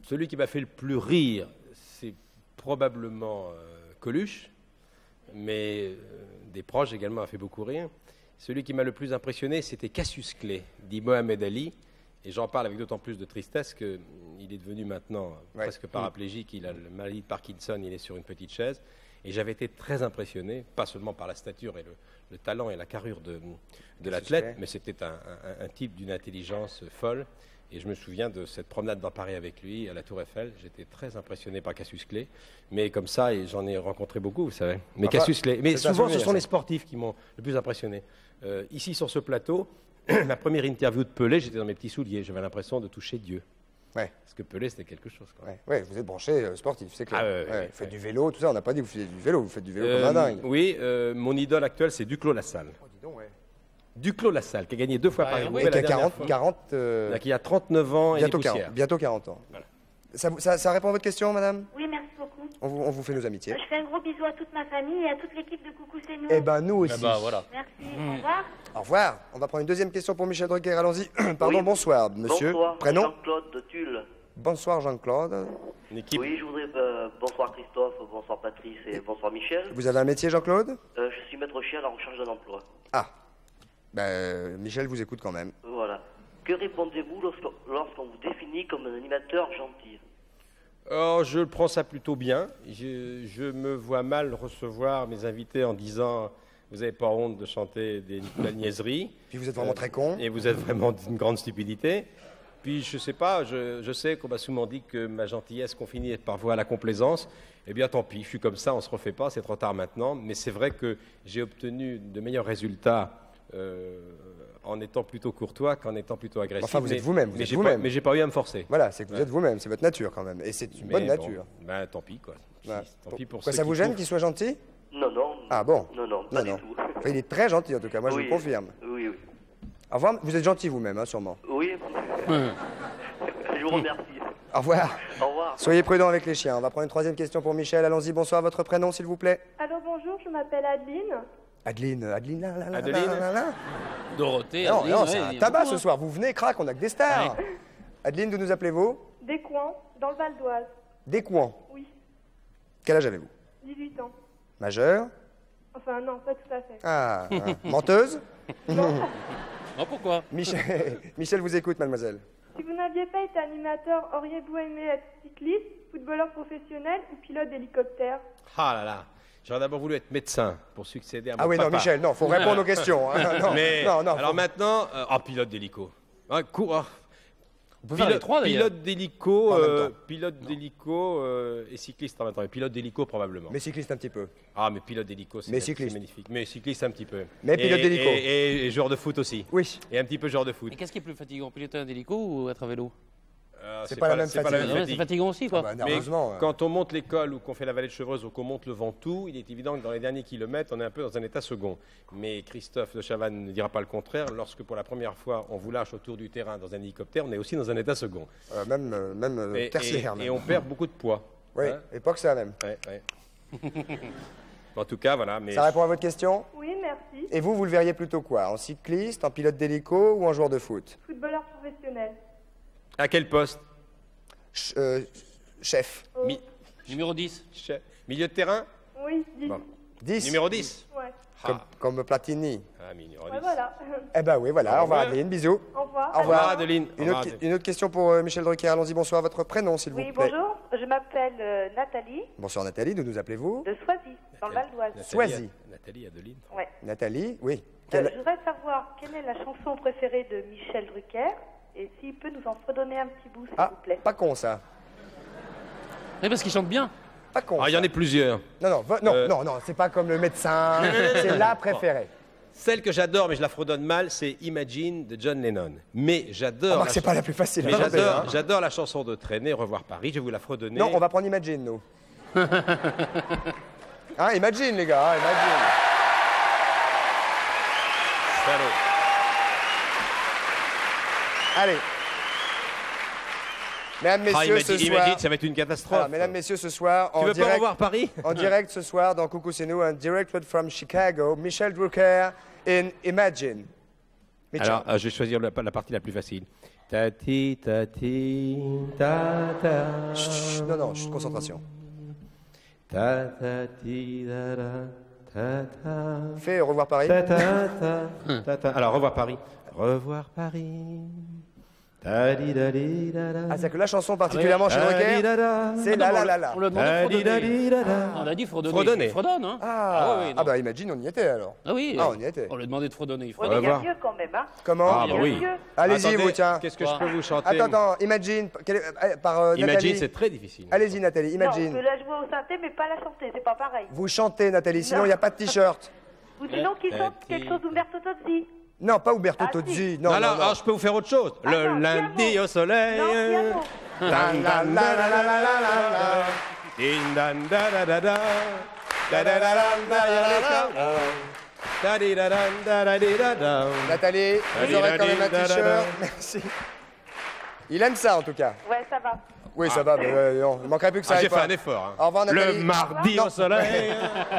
Celui qui m'a fait le plus rire, c'est probablement Coluche, mais des proches également a fait beaucoup rire. Celui qui m'a le plus impressionné, c'était Cassius Clay, dit Mohamed Ali, et j'en parle avec d'autant plus de tristesse qu'il est devenu maintenant presque paraplégique, il a la maladie de Parkinson, il est sur une petite chaise, et j'avais été très impressionné, pas seulement par la stature et le talent et la carrure de l'athlète, mais c'était un type d'une intelligence folle. Et je me souviens de cette promenade dans Paris avec lui, à la Tour Eiffel. J'étais très impressionné par Cassius Clay. Mais comme ça, et j'en ai rencontré beaucoup, vous savez. Mais Enfin, Cassius Clay. Mais c'est un souvent, souvenir, ce sont ça. les sportifs qui m'ont le plus impressionné. Ici, sur ce plateau, la première interview de Pelé, j'étais dans mes petits souliers. J'avais l'impression de toucher Dieu. Ouais. Parce que Pelé, c'était quelque chose. Quoi. Ouais, vous êtes branché sportif, c'est clair. Ah, ouais, vous faites du vélo, tout ça. On n'a pas dit que vous faisiez du vélo. Vous faites du vélo comme un dingue. Oui, mon idole actuelle, c'est Duclos Lassalle. Oh, dis donc, ouais. Duclos Lassalle, qui a gagné 2 fois Paris. oui. Et qui a 40 Qui a 39 ans et des bientôt, poussières. 40, bientôt 40 ans. Voilà. Ça répond à votre question, madame? Oui, merci beaucoup. On vous fait nos amitiés. Je fais un gros bisou à toute ma famille et à toute l'équipe de Coucou c'est nous. Eh ben, nous aussi. Ah bah, voilà. Merci, au revoir. Au revoir. On va prendre une deuxième question pour Michel Drucker. Allons-y. Pardon, Oui. bonsoir, monsieur. Bonsoir, Prénom? Jean-Claude de Tulle. Bonsoir, Jean-Claude. Une équipe. Oui, je voudrais... bonsoir Christophe, bonsoir Patrice et bonsoir Michel. Vous avez un métier, Jean-Claude? Je suis maître chien à la recherche d'un emploi. Ah. Ben, Michel vous écoute quand même. Voilà. Que répondez-vous lorsqu'on vous définit comme un animateur gentil? Oh, je prends ça plutôt bien. Je me vois mal recevoir mes invités en disant vous n'avez pas honte de chanter de la niaiserie. Puis vous êtes vraiment très con. Et vous êtes vraiment d'une grande stupidité. Puis je sais pas, je sais qu'on m'a souvent dit que ma gentillesse qu'on finit parfois à la complaisance. Eh bien tant pis, je suis comme ça, on se refait pas, c'est trop tard maintenant. Mais c'est vrai que j'ai obtenu de meilleurs résultats en étant plutôt courtois qu'en étant plutôt agressif. Enfin, vous êtes vous-même. Mais j'ai pas eu à me forcer. Voilà, c'est que vous êtes vous-même, c'est votre nature quand même. Et c'est une bonne nature. Ben tant pis quoi. Ouais. Tant pis pour Pourquoi ceux ça qui vous gêne trouvent- qu'il soit gentil? Non, non. Ah bon? Non, pas du tout. Enfin, il est très gentil en tout cas, moi je Oui, vous le confirme. Oui, oui. Au revoir, vous êtes gentil vous-même, hein, sûrement. Oui. Je vous remercie. Au revoir. Au revoir. Soyez prudents avec les chiens. On va prendre une troisième question pour Michel. Allons-y, bonsoir, votre prénom s'il vous plaît. Allô, bonjour, je m'appelle Adeline. Adeline, là. Dorothée, Non, Adeline, non, ouais, c'est il un y a tabac beaucoup, ce hein. soir. Vous venez, crac, on a que des stars. Adeline, d'où nous appelez-vous? Des coins, dans le Val d'Oise. Des Coins. Oui, Quel âge avez-vous? 18 ans. Majeur? Enfin, non, pas tout à fait. Ah, menteuse? Oh, pourquoi? Michel vous écoute, mademoiselle. Si vous n'aviez pas été animateur, auriez-vous aimé être cycliste, footballeur professionnel ou pilote d'hélicoptère? Ah là là, j'aurais d'abord voulu être médecin pour succéder à mon Ah oui, non, papa. Michel, non, faut répondre aux questions. hein. Non, Mais non, alors faut- maintenant, pilote d'hélico. On peut faire les trois, d'ailleurs. Pilote d'hélico, En même et cycliste en même temps. Et pilote d'hélico probablement. Mais cycliste un petit peu. Ah, mais pilote d'hélico, c'est Mais c'est cycliste. magnifique. Mais cycliste un petit peu. Mais pilote d'hélico. Et joueur de foot aussi. Oui. Et un petit peu joueur de foot. Et qu'est-ce qui est plus fatigant, piloter un hélico ou être à vélo? C'est pas la même c'est fatigue. Ouais, c'est fatigant aussi, quoi. Ah bah, Mais nerveusement. quand on monte l'école ou qu'on fait la vallée de Chevreuse ou qu'on monte le Ventoux, il est évident que dans les derniers kilomètres, on est un peu dans un état second. Mais Christophe de Chavannes ne dira pas le contraire. Lorsque pour la première fois, on vous lâche autour du terrain dans un hélicoptère, on est aussi dans un état second. Même Et- tertiaire. et même. on perd beaucoup de poids. Oui, Hein époque ça même. Ouais, ouais. En tout cas, voilà. Mais Ça répond à votre question? Oui, merci. Et vous le verriez plutôt quoi? En cycliste, en pilote d'hélico ou en joueur de foot? Footballeur professionnel. à quel poste? Chef. Numéro 10. Milieu de terrain? Oui, 10. Bon. 10. Numéro 10? Ouais. Comme Platini. Ah, numéro Ouais, 10. voilà. Eh ben oui, voilà. Au revoir, Adeline. Bisous. Au revoir. Au revoir. Adeline. Au revoir, Une autre question pour Michel Drucker. Allons-y, bonsoir. Votre prénom, s'il vous Oui, plaît. bonjour, je m'appelle Nathalie Bonsoir, Nathalie. D'où nous appelez-vous? de Soisy, dans le Val d'Oise. Soisy. Nathalie, Adeline. Ouais. Nathalie, oui. Je voudrais savoir quelle est la chanson préférée de Michel Drucker et s'il peut nous en fredonner un petit bout, s'il Ah, vous plaît. pas con ça. Oui, parce qu'il chante bien. Pas con. Ah, il y en a plusieurs. Non, c'est pas comme le médecin. C'est la préférée. Celle que j'adore, mais je la fredonne mal, c'est Imagine de John Lennon. Mais j'adore. Remarque, c'est pas la plus facile à Mais chanter, hein. j'adore la chanson de Traîner, Revoir Paris. Je vais vous la fredonner. Non, on va prendre Imagine, nous. Hein, Imagine, les gars, hein, Imagine. Salaud. Allez. Mesdames, messieurs, ce soir. Imagine, ça va être une catastrophe. Alors, mesdames, messieurs, ce soir, Tu veux pas revoir Paris? En direct ce soir dans Coucou c'est nous, en direct from Chicago, Michel Drucker in Imagine. Michel. Alors, je vais choisir la partie la plus facile. Tati, tati, ta, ta. Chut, non, concentration. Ta, tati, da, da, ta, ta. Fais Revoir Paris. Ta, ta, ta, ta, ta. Alors, Revoir Paris. Revoir Paris. Ah, c'est que la chanson particulièrement chez Drucker, c'est la. On l'a demandé de fredonner. On a dit fredonner. Fredonner. Il fredonne, hein. Ah, oui, non. bah Imagine, on y était alors. Ah oui. Ah, on y était. On lui a demandé de fredonner. Il Oui, fredonne. mais il y a revoir. mieux quand même, hein. Comment? Ah, bah oui. Allez-y, Attendez, vous, tiens. Qu'est-ce que je peux vous chanter? Attends, Imagine, par Nathalie. Imagine, c'est très difficile. Allez-y, Nathalie, Non, on Imagine. peut la jouer au synthé, mais pas la chanter, c'est pas pareil. Vous chantez, Nathalie, sinon il n'y a pas de t-shirt. Ou sinon, qui chante quelque chose d'Umberto Tozzi. Non, pas Umberto Ah, si. Tozzi. Non, alors, je peux vous faire autre chose. Le non, lundi piano. au soleil. Non, piano. Dan, dan, da, da, da, da, da, da. Din, dan, da, da, da, da. Da, da, da, da, da, da, da. Da, di, da, dan, da, da, di, da, da. Nathalie, vous aurez quand même un t-shirt. Merci. Il aime ça en tout cas. Ouais, ça va. Oui, ça va, mais non, il manquerait plus que ça. Ah, aille j'ai fait pas. un effort. Au revoir, Nathalie. Le mardi Non. au soleil.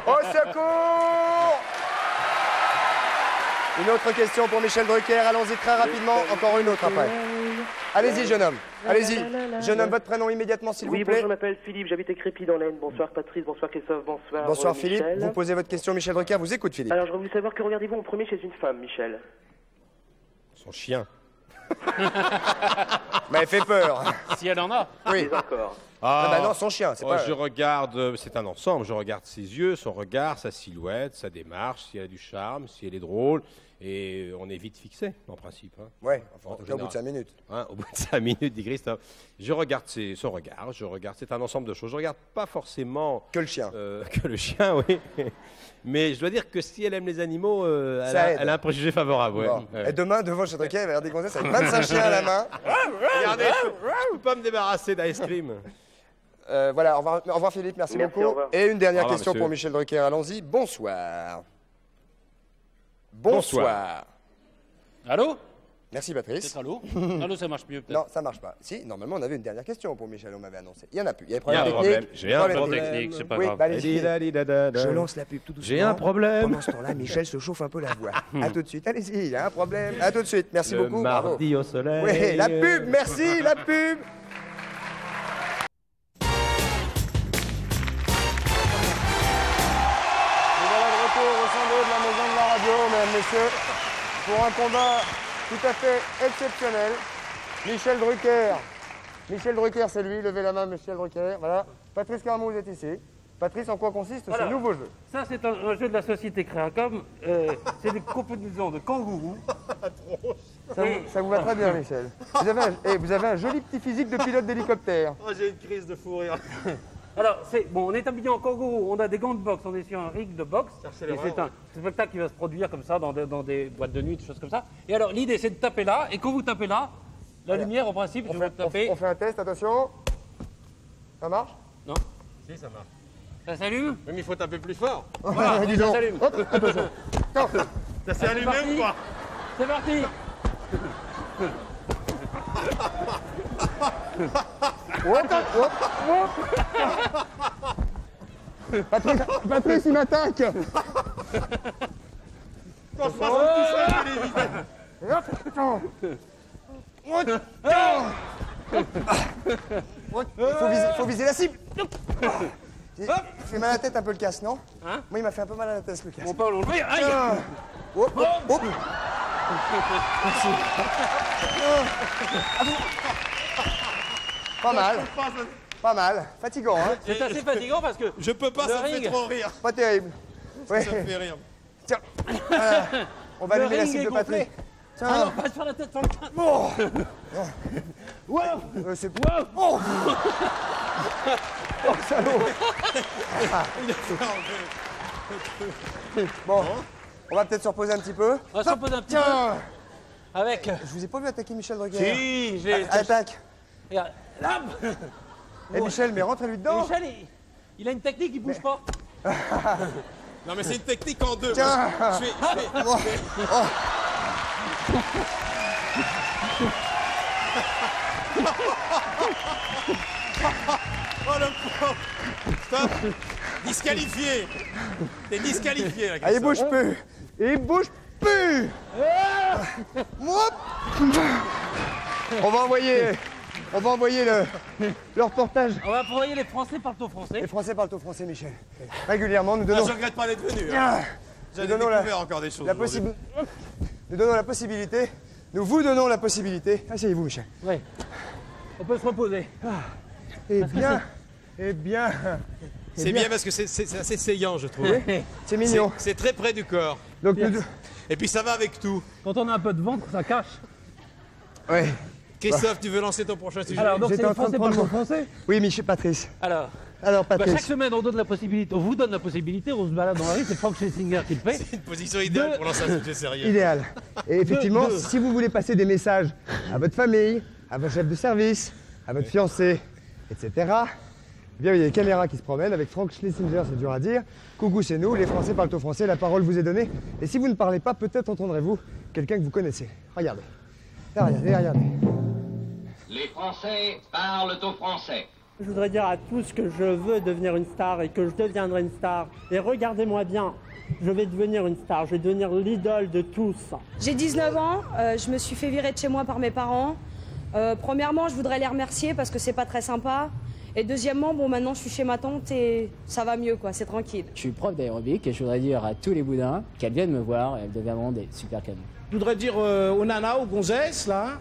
Au secours! Une autre question pour Michel Drucker. Allons-y très rapidement. Encore une autre après. Allez-y, jeune homme. Allez-y. Jeune homme, votre prénom immédiatement, s'il vous Oui, plaît. bonjour, je m'appelle Philippe, j'habite à Crépy dans l'Aisne. Bonsoir Patrice, bonsoir Christophe, bonsoir Bonsoir Michel. Philippe. Vous posez votre question, Michel Drucker vous écoute, Philippe. Alors, j'aurais voulu savoir que regardez-vous en premier chez une femme, Michel? Son chien. Mais elle fait peur. Si elle en a. Oui. Encore. Ah bah non, son chien, c'est pas... Je regarde, c'est un ensemble, je regarde ses yeux, son regard, sa silhouette, sa démarche, si elle a du charme, si elle est drôle, et on est vite fixé, en principe. Hein. Ouais, enfin, en tout cas, au bout de 5 minutes. Hein, au bout de 5 minutes, dit Christophe. Je regarde son regard, c'est un ensemble de choses. Je regarde pas forcément... Que le chien. Que le chien, oui. Mais je dois dire que si elle aime les animaux, elle a un préjugé favorable. Ouais. Bon. Ouais. Et demain, devant chez Drucker, il va y avoir des gonzesses avec 25 chiens à la main. Regardez, je peux pas me débarrasser d'ice cream. Voilà, au revoir Philippe, merci beaucoup. Au revoir. Et une dernière Au revoir, question monsieur. pour Michel Drucker, allons-y. Bonsoir. Bonsoir. Allô? Merci Patrice. Peut-être allô? Allô, ça marche mieux peut-être. Non, ça marche pas. Si, normalement, on avait une dernière question pour Michel, on m'avait annoncé. Il y en a plus. Il y a des Il y a problèmes un techniques. problème. J'ai un problème technique, c'est pas Oui, grave. bah, allez-y. Je Je lance la pub tout doucement. J'ai un problème. Pendant ce temps-là, Michel se chauffe un peu la voix. À tout de suite. Allez-y, il y a un problème. À tout de suite. Merci Le beaucoup. mardi au soleil. Oui, la pub, merci, la pub. Nous voilà de retour au centre de la maison de la radio, mesdames, messieurs, pour un combat tout à fait exceptionnel. Michel Drucker. Michel Drucker, c'est lui. Levez la main, Michel Drucker. Voilà. Patrice Carmou, vous êtes ici. Patrice, en quoi consiste ce Alors, nouveau jeu? Ça, c'est un jeu de la société Créacom. C'est des compétitions de kangourous. Ça vous va très bien, Michel. Vous avez un joli petit physique de pilote d'hélicoptère. Oh, j'ai une crise de fou rire. Alors, on est habillé en kangourou, on a des gants de boxe, on est sur un ring de boxe. Et c'est un spectacle qui va se produire comme ça dans des boîtes de nuit, des choses comme ça. Et alors, l'idée, c'est de taper là, et quand vous tapez là, la lumière, en principe, je vais taper. On fait un test, attention. Ça marche? Non. Si, ça marche. Ça s'allume? Oui, mais il faut taper plus fort. Voilà, Dis ça donc. s'allume. Hop, attention. Ça s'est allumé ou quoi? C'est parti. Patrice, il m'attaque. Quand je passe tout seul, je les visite. Faut viser la cible. Il fait mal à la tête un peu le casse, non? Hein? Moi, il m'a fait un peu mal à la tête le casse. On peut l'enlever. Aïe! Hop, hop, hop. Merci. Pas mal. Pas mal. Fatigant, hein? C'est assez fatigant parce que. Je peux pas, le ça me fait ring- trop rire. Pas terrible. Ouais. Ça me fait rire. Tiens. Voilà. On va Le allumer la ring cible est de gonflé. Patrick. Tiens. Ah non, pas sur la tête, sur le crâne. Oh. Wow! C'est oh. Oh, salaud. Bon, on va peut-être se reposer un petit peu. On va se reposer un petit Tiens. peu. Avec. Je vous ai pas vu attaquer Michel Drucker. Si, j'ai. Attaque. Regarde, là. Eh Michel, mais rentrez-lui dedans. Michel, il a une technique, il bouge pas. Non, mais c'est une technique en deux. Tiens. Je fais- Oh. Oh. Oh le pauvre. Stop. Disqualifié. T'es disqualifié là. Ah, il bouge Christophe. plus. Il bouge plus. Hop. On va envoyer le reportage. On va envoyer les Français parlent au français. Les Français parlent au français, Michel. Régulièrement, nous Ah, donnons. je regrette pas d'être venu. Ah. Hein. J'avais Nous donnons découvert encore des choses. la aujourd'hui. Nous donnons la possibilité. Nous vous donnons la possibilité. Asseyez-vous, Michel. Oui. On peut se reposer. Eh Parce que bien. Eh bien. C'est bien parce que c'est assez saillant, je trouve. Oui, c'est mignon. C'est très près du corps. Donc Et puis ça va avec tout. Quand on a un peu de ventre, ça cache. Ouais. Christophe, tu veux lancer ton prochain sujet? Alors, donc c'est J'étais les en train de Français prendre parlent mon- au français. Oui, Michel Patrice. Alors, Alors, bah, Patrice. chaque semaine, on donne la possibilité, on vous donne la possibilité, on se balade dans la rue, c'est Frank Schlesinger qui le fait. C'est une position idéale pour lancer un sujet sérieux. Idéal. Et effectivement, Deux. si vous voulez passer des messages à votre famille, à votre chef de service, à votre fiancé, etc., eh bien, il y a des caméras qui se promènent avec Frank Schlesinger, c'est dur à dire. Coucou, c'est nous, les Français parlent au français, la parole vous est donnée. Et si vous ne parlez pas, peut-être entendrez-vous quelqu'un que vous connaissez. Regardez. Là, regardez, regardez. Les Français parlent au français. Je voudrais dire à tous que je veux devenir une star et que je deviendrai une star. Et regardez-moi bien, je vais devenir une star, je vais devenir l'idole de tous. J'ai 19 ans, je me suis fait virer de chez moi par mes parents. Premièrement, je voudrais les remercier parce que c'est pas très sympa. Et deuxièmement, bon, maintenant je suis chez ma tante et ça va mieux, quoi, c'est tranquille. Je suis prof d'aérobic et je voudrais dire à tous les boudins qu'elles viennent me voir et elles deviendront des super canons. Je voudrais dire aux nanas, aux gonzesses, là,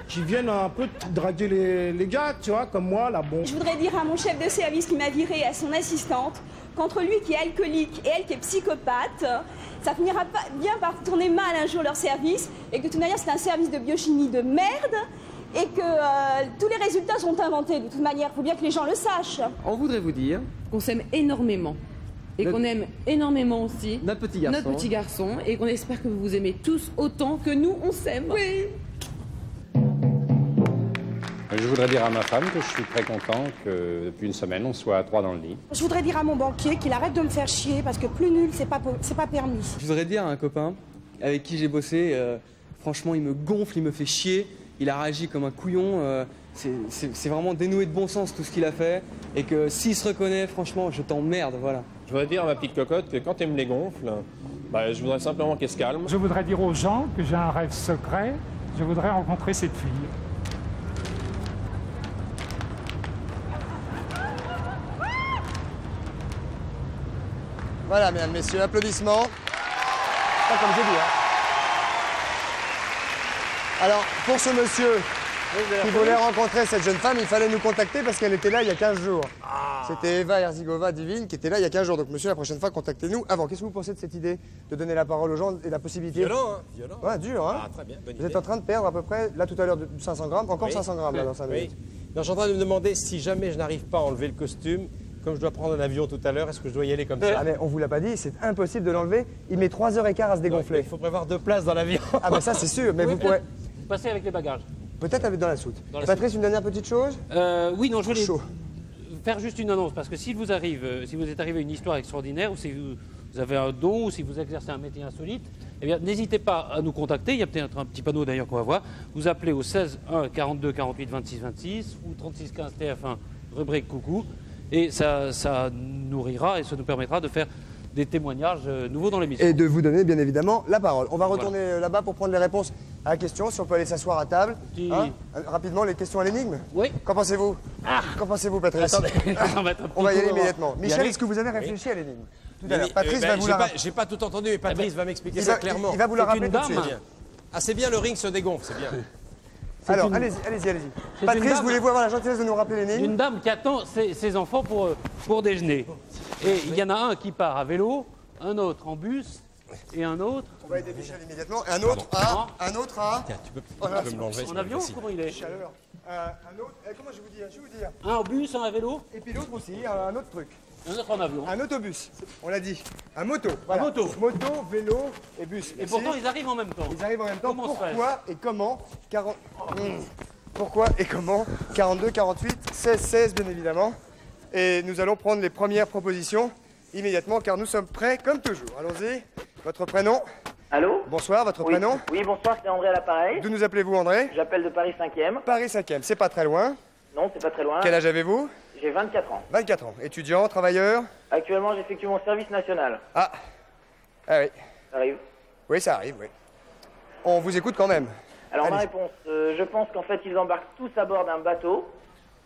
qui viennent un peu draguer les gars, tu vois, comme moi, là, bon. Je voudrais dire à mon chef de service qui m'a viré, à son assistante, qu'entre lui qui est alcoolique et elle qui est psychopathe, ça finira bien par tourner mal un jour leur service, et que de toute manière c'est un service de biochimie de merde, et que tous les résultats sont inventés. De toute manière, il faut bien que les gens le sachent. On voudrait vous dire qu'on s'aime énormément. Et qu'on aime énormément aussi notre petit garçon, et qu'on espère que vous vous aimez tous autant que nous, on s'aime. Oui. Je voudrais dire à ma femme que je suis très content que depuis une semaine, on soit à 3 dans le lit. Je voudrais dire à mon banquier qu'il arrête de me faire chier parce que plus nul, c'est pas permis. Je voudrais dire à un copain avec qui j'ai bossé, franchement, il me gonfle, il me fait chier, il a réagi comme un couillon. C'est vraiment dénoué de bon sens tout ce qu'il a fait. Et que s'il se reconnaît, franchement, je t'emmerde, voilà. Je voudrais dire à ma petite cocotte que quand elle me les gonfle, bah, je voudrais simplement qu'elle se calme. Je voudrais dire aux gens que j'ai un rêve secret. Je voudrais rencontrer cette fille. Voilà, mesdames, messieurs, applaudissements. Pas comme j'ai dit, hein. Alors, pour ce monsieur qui voulait rencontrer cette jeune femme, il fallait nous contacter parce qu'elle était là il y a 15 jours. C'était Eva Herzigova Divine qui était là il y a 15 jours. Donc, monsieur, la prochaine fois, contactez-nous avant. Qu'est-ce que vous pensez de cette idée de donner la parole aux gens et la possibilité... Violent, hein, violent. Ouais, dur, hein. Ah, très bien, bonne Vous êtes idée. en train de perdre à peu près, là tout à l'heure, 500 grammes, encore 500 grammes là, dans 5 minutes. Non, je suis en train de me demander si jamais je n'arrive pas à enlever le costume, comme je dois prendre un avion tout à l'heure, est-ce que je dois y aller comme ça? Ah mais on vous l'a pas dit, c'est impossible de l'enlever. Il met 3h15 à se dégonfler. Il faut prévoir 2 places dans l'avion. Ah bah ça c'est sûr, mais vous pourrez... Passer avec les bagages. Peut-être avec dans la soute. Patrice, une dernière petite chose? Oui, non, je voulais faire juste une annonce, parce que si vous êtes arrivé à une histoire extraordinaire, ou si vous avez un don, ou si vous exercez un métier insolite, eh bien, n'hésitez pas à nous contacter. Il y a peut-être un petit panneau d'ailleurs qu'on va voir. Vous appelez au 16 1 42 48 26 26 ou 36 15 TF1 rubrique coucou. Et ça nourrira et ça nous permettra de faire des témoignages nouveaux dans l'émission. Et de vous donner bien évidemment la parole. On va retourner là-bas pour prendre les réponses à la question, si on peut aller s'asseoir à table. Hein, rapidement, les questions à l'énigme. Oui. Qu'en pensez-vous? Qu'en pensez-vous, Patrice? Attendez, on va y aller immédiatement. Michel, est-ce que vous avez réfléchi à l'énigme? Tout à l'heure. Patrice va vous la... J'ai pas tout entendu, mais Patrice va m'expliquer ça clairement. Il va vous la rappeler tout de suite. Ah, c'est bien, le ring se dégonfle, c'est bien. Alors, allez-y. Patrice, voulez-vous avoir la gentillesse de nous rappeler l'énigme? Une dame qui attend ses enfants pour déjeuner. Et il y en a un qui part à vélo, un autre en bus et un autre... On va aider Michel immédiatement. Et un autre à... Tiens, tu peux me l'enlever. En avion, comment il est? Chaleur. Un autre... Comment je vais vous dire? Un en bus, un à vélo? Et puis l'autre aussi, un autre truc. Un autre en avion. Un autobus, on l'a dit. Un moto. Voilà. Un moto. Moto, vélo et bus. Et pourtant, ils arrivent en même temps. Ils arrivent en même temps. Comment Pourquoi et comment Pourquoi et comment 42, 48, 16, 16 bien évidemment. Et nous allons prendre les premières propositions immédiatement car nous sommes prêts comme toujours. Allons-y. Votre prénom? Allô? Bonsoir, votre prénom? Oui, bonsoir, c'est André à l'appareil. D'où nous appelez-vous, André? J'appelle de Paris 5e. Paris 5e, c'est pas très loin. Non, c'est pas très loin. Quel âge avez-vous? J'ai 24 ans. 24 ans. Étudiant, travailleur? Actuellement, j'effectue mon service national. Ah oui. Ça arrive? Oui, ça arrive, oui. On vous écoute quand même. Alors, ma réponse, je pense qu'en fait, ils embarquent tous à bord d'un bateau,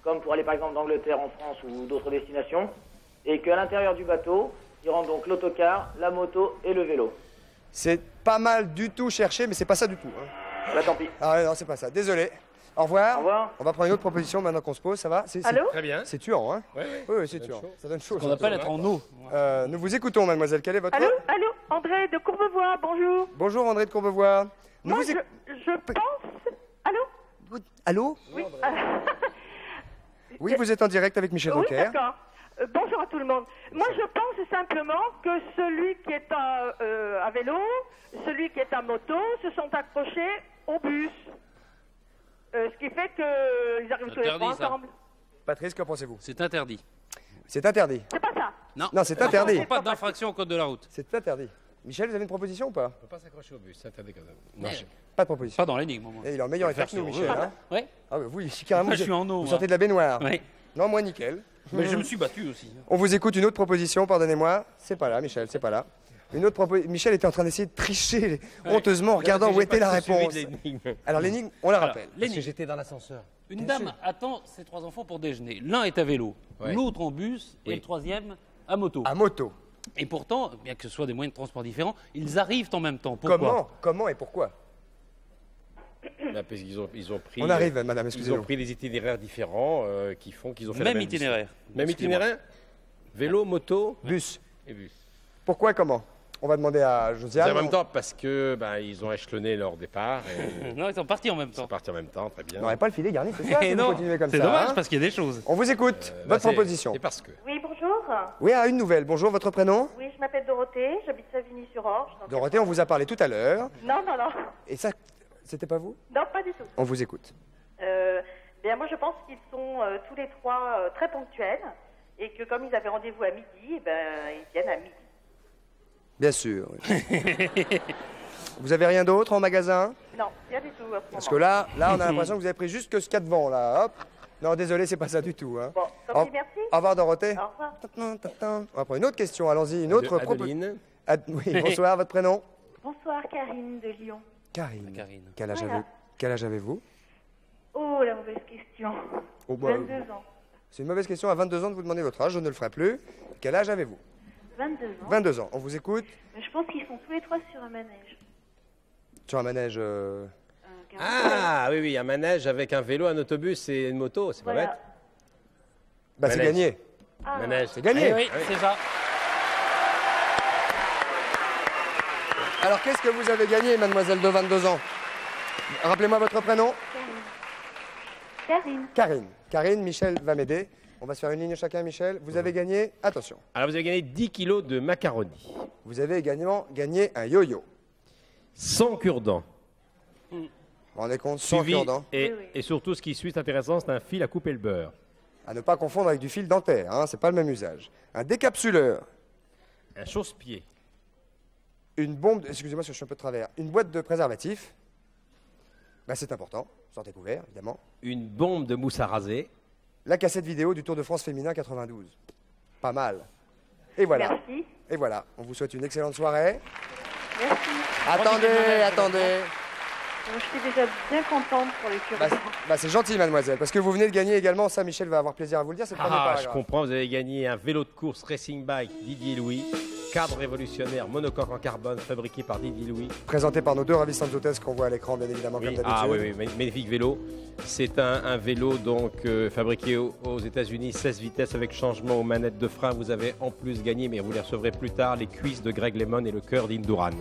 comme pour aller par exemple d'Angleterre en France ou d'autres destinations, et qu'à l'intérieur du bateau, ils rendent donc l'autocar, la moto et le vélo. C'est pas mal du tout cherché, mais c'est pas ça du tout. Hein. Bah tant pis. Ah ouais, non, c'est pas ça. Désolé. Au revoir. Au revoir. On va prendre une autre proposition maintenant qu'on se pose, ça va? Allô? Très bien. C'est tuant, hein? Oui, c'est tuant. Ça donne chaud. On appelle être en eau. Nous vous écoutons, mademoiselle. Quel est votre... Allô, André de Courbevoie, bonjour. Bonjour, André de Courbevoie. Moi, je pense... Allô? Oui. Oui, vous êtes en direct avec Michel Oui, Drucker. d'accord. Bonjour à tout le monde. Moi, je pense simplement que celui qui est à vélo, celui qui est à moto, se sont accrochés au bus. Ce qui fait qu'ils arrivent tous les trois ensemble. Patrice, qu'en pensez-vous? C'est interdit. C'est interdit. C'est pas ça. Non, c'est interdit. Il n'y a pas d'infraction au code de la route. C'est interdit. Michel, vous avez une proposition ou pas? On ne peut pas s'accrocher au bus, c'est interdit quand même. Non, pas de proposition. Pas dans l'énigme. Et il est en meilleur état que nous, Michel. Hein? Oui. Ah bah oui, carrément. Moi, je suis en eau. Vous sortez de la baignoire. Oui. Non, moi, nickel. Mais je me suis battu aussi. On vous écoute une autre proposition, pardonnez-moi. C'est pas là, Michel, c'est pas là. Une autre proposition. Michel était en train d'essayer de tricher honteusement en regardant où était la réponse. Alors l'énigme, on la rappelle. Parce que j'étais dans l'ascenseur. Une dame attend ses 3 enfants pour déjeuner. L'un est à vélo, l'autre en bus et le troisième à moto. À moto. Et pourtant, bien que ce soit des moyens de transport différents, ils arrivent en même temps. Pourquoi? Comment et pourquoi? Parce qu'ils ont pris. On arrive, madame, excusez-nous. Ils ont pris des itinéraires différents qui font qu'ils ont fait Même la même itinéraire. distance. Même itinéraire. Vélo, moto, bus. Et bus. Pourquoi et comment? On va demander à Josiane. En même temps, parce que ils ont échelonné leur départ. Et... Non, ils sont partis en même temps. Ils sont partis en même temps, très bien. On n'aurait pas le filet garni, c'est ça? Si vous continuez comme ça. C'est dommage hein. parce qu'il y a des choses. On vous écoute. Votre proposition. C'est parce que. Oui, bonjour. Oui, une nouvelle. Bonjour, votre prénom? Oui, je m'appelle Dorothée, j'habite Savigny-sur-Orge. Dorothée, on vous a parlé tout à l'heure. Non. Et ça, c'était pas vous? Non, pas du tout. On vous écoute. Bien, moi, je pense qu'ils sont tous les trois très ponctuels et que comme ils avaient rendez-vous à midi, ils viennent à midi. Bien sûr. Vous avez rien d'autre en magasin? Non, rien du tout. Parce que là, on a l'impression que vous avez pris juste que ce qu'il y a devant, là. Hop. Non, désolé, c'est pas ça du tout. Hein. Bon, tant pis, merci. Au revoir, Dorothée. Au revoir. On va prendre une autre question. Allons-y, une autre Adeline. Oui, bonsoir, votre prénom? Bonsoir, Karine de Lyon. Karine. Quel âge Voilà. quel âge avez-vous? Oh, la mauvaise question. 22 ans. C'est une mauvaise question. À 22 ans de vous demander votre âge, je ne le ferai plus. Quel âge avez-vous? 22 ans. 22 ans. On vous écoute. Mais je pense qu'ils sont tous les trois sur un manège. Sur un manège. Ah oui, un manège avec un vélo, un autobus et une moto, c'est pas Voilà. bête. C'est Manège. gagné. Manège. C'est gagné. Oui, c'est ça. Alors, qu'est-ce que vous avez gagné, mademoiselle de 22 ans? Rappelez-moi votre prénom. Karine. Karine. Karine, Michel va m'aider. On va se faire une ligne chacun, Michel. Vous avez gagné, attention. Alors vous avez gagné 10 kilos de macaroni. Vous avez également gagné un yo-yo. 100 cure-dents. Vous vous rendez compte, 100 Suivi, cure-dents. et surtout, ce qui suit, c'est intéressant, c'est un fil à couper le beurre. À ne pas confondre avec du fil dentaire, hein, c'est pas le même usage. Un décapsuleur. Un chausse-pied. Une bombe, excusez-moi si je suis un peu de travers, une boîte de préservatifs. C'est important, sortez couvert, évidemment. Une bombe de mousse à raser. La cassette vidéo du Tour de France féminin 92. Pas mal. Et voilà. Merci. Et voilà, on vous souhaite une excellente soirée. Merci. Attendez. Je suis déjà bien contente pour les cure-dents. C'est gentil, mademoiselle, parce que vous venez de gagner également, ça Michel va avoir plaisir à vous le dire, c'est le premier Ah, paragraphe. je comprends, vous avez gagné un vélo de course Racing Bike Didier Louis, cadre révolutionnaire monocoque en carbone fabriqué par Didier Louis. Présenté par nos deux ravissantes hôtesses qu'on voit à l'écran, bien évidemment, comme d'habitude. Ah oui, magnifique vélo. C'est un vélo donc fabriqué aux États-Unis, 16 vitesses avec changement aux manettes de frein. Vous avez en plus gagné, mais vous les recevrez plus tard, les cuisses de Greg Lemon et le cœur d'Induran.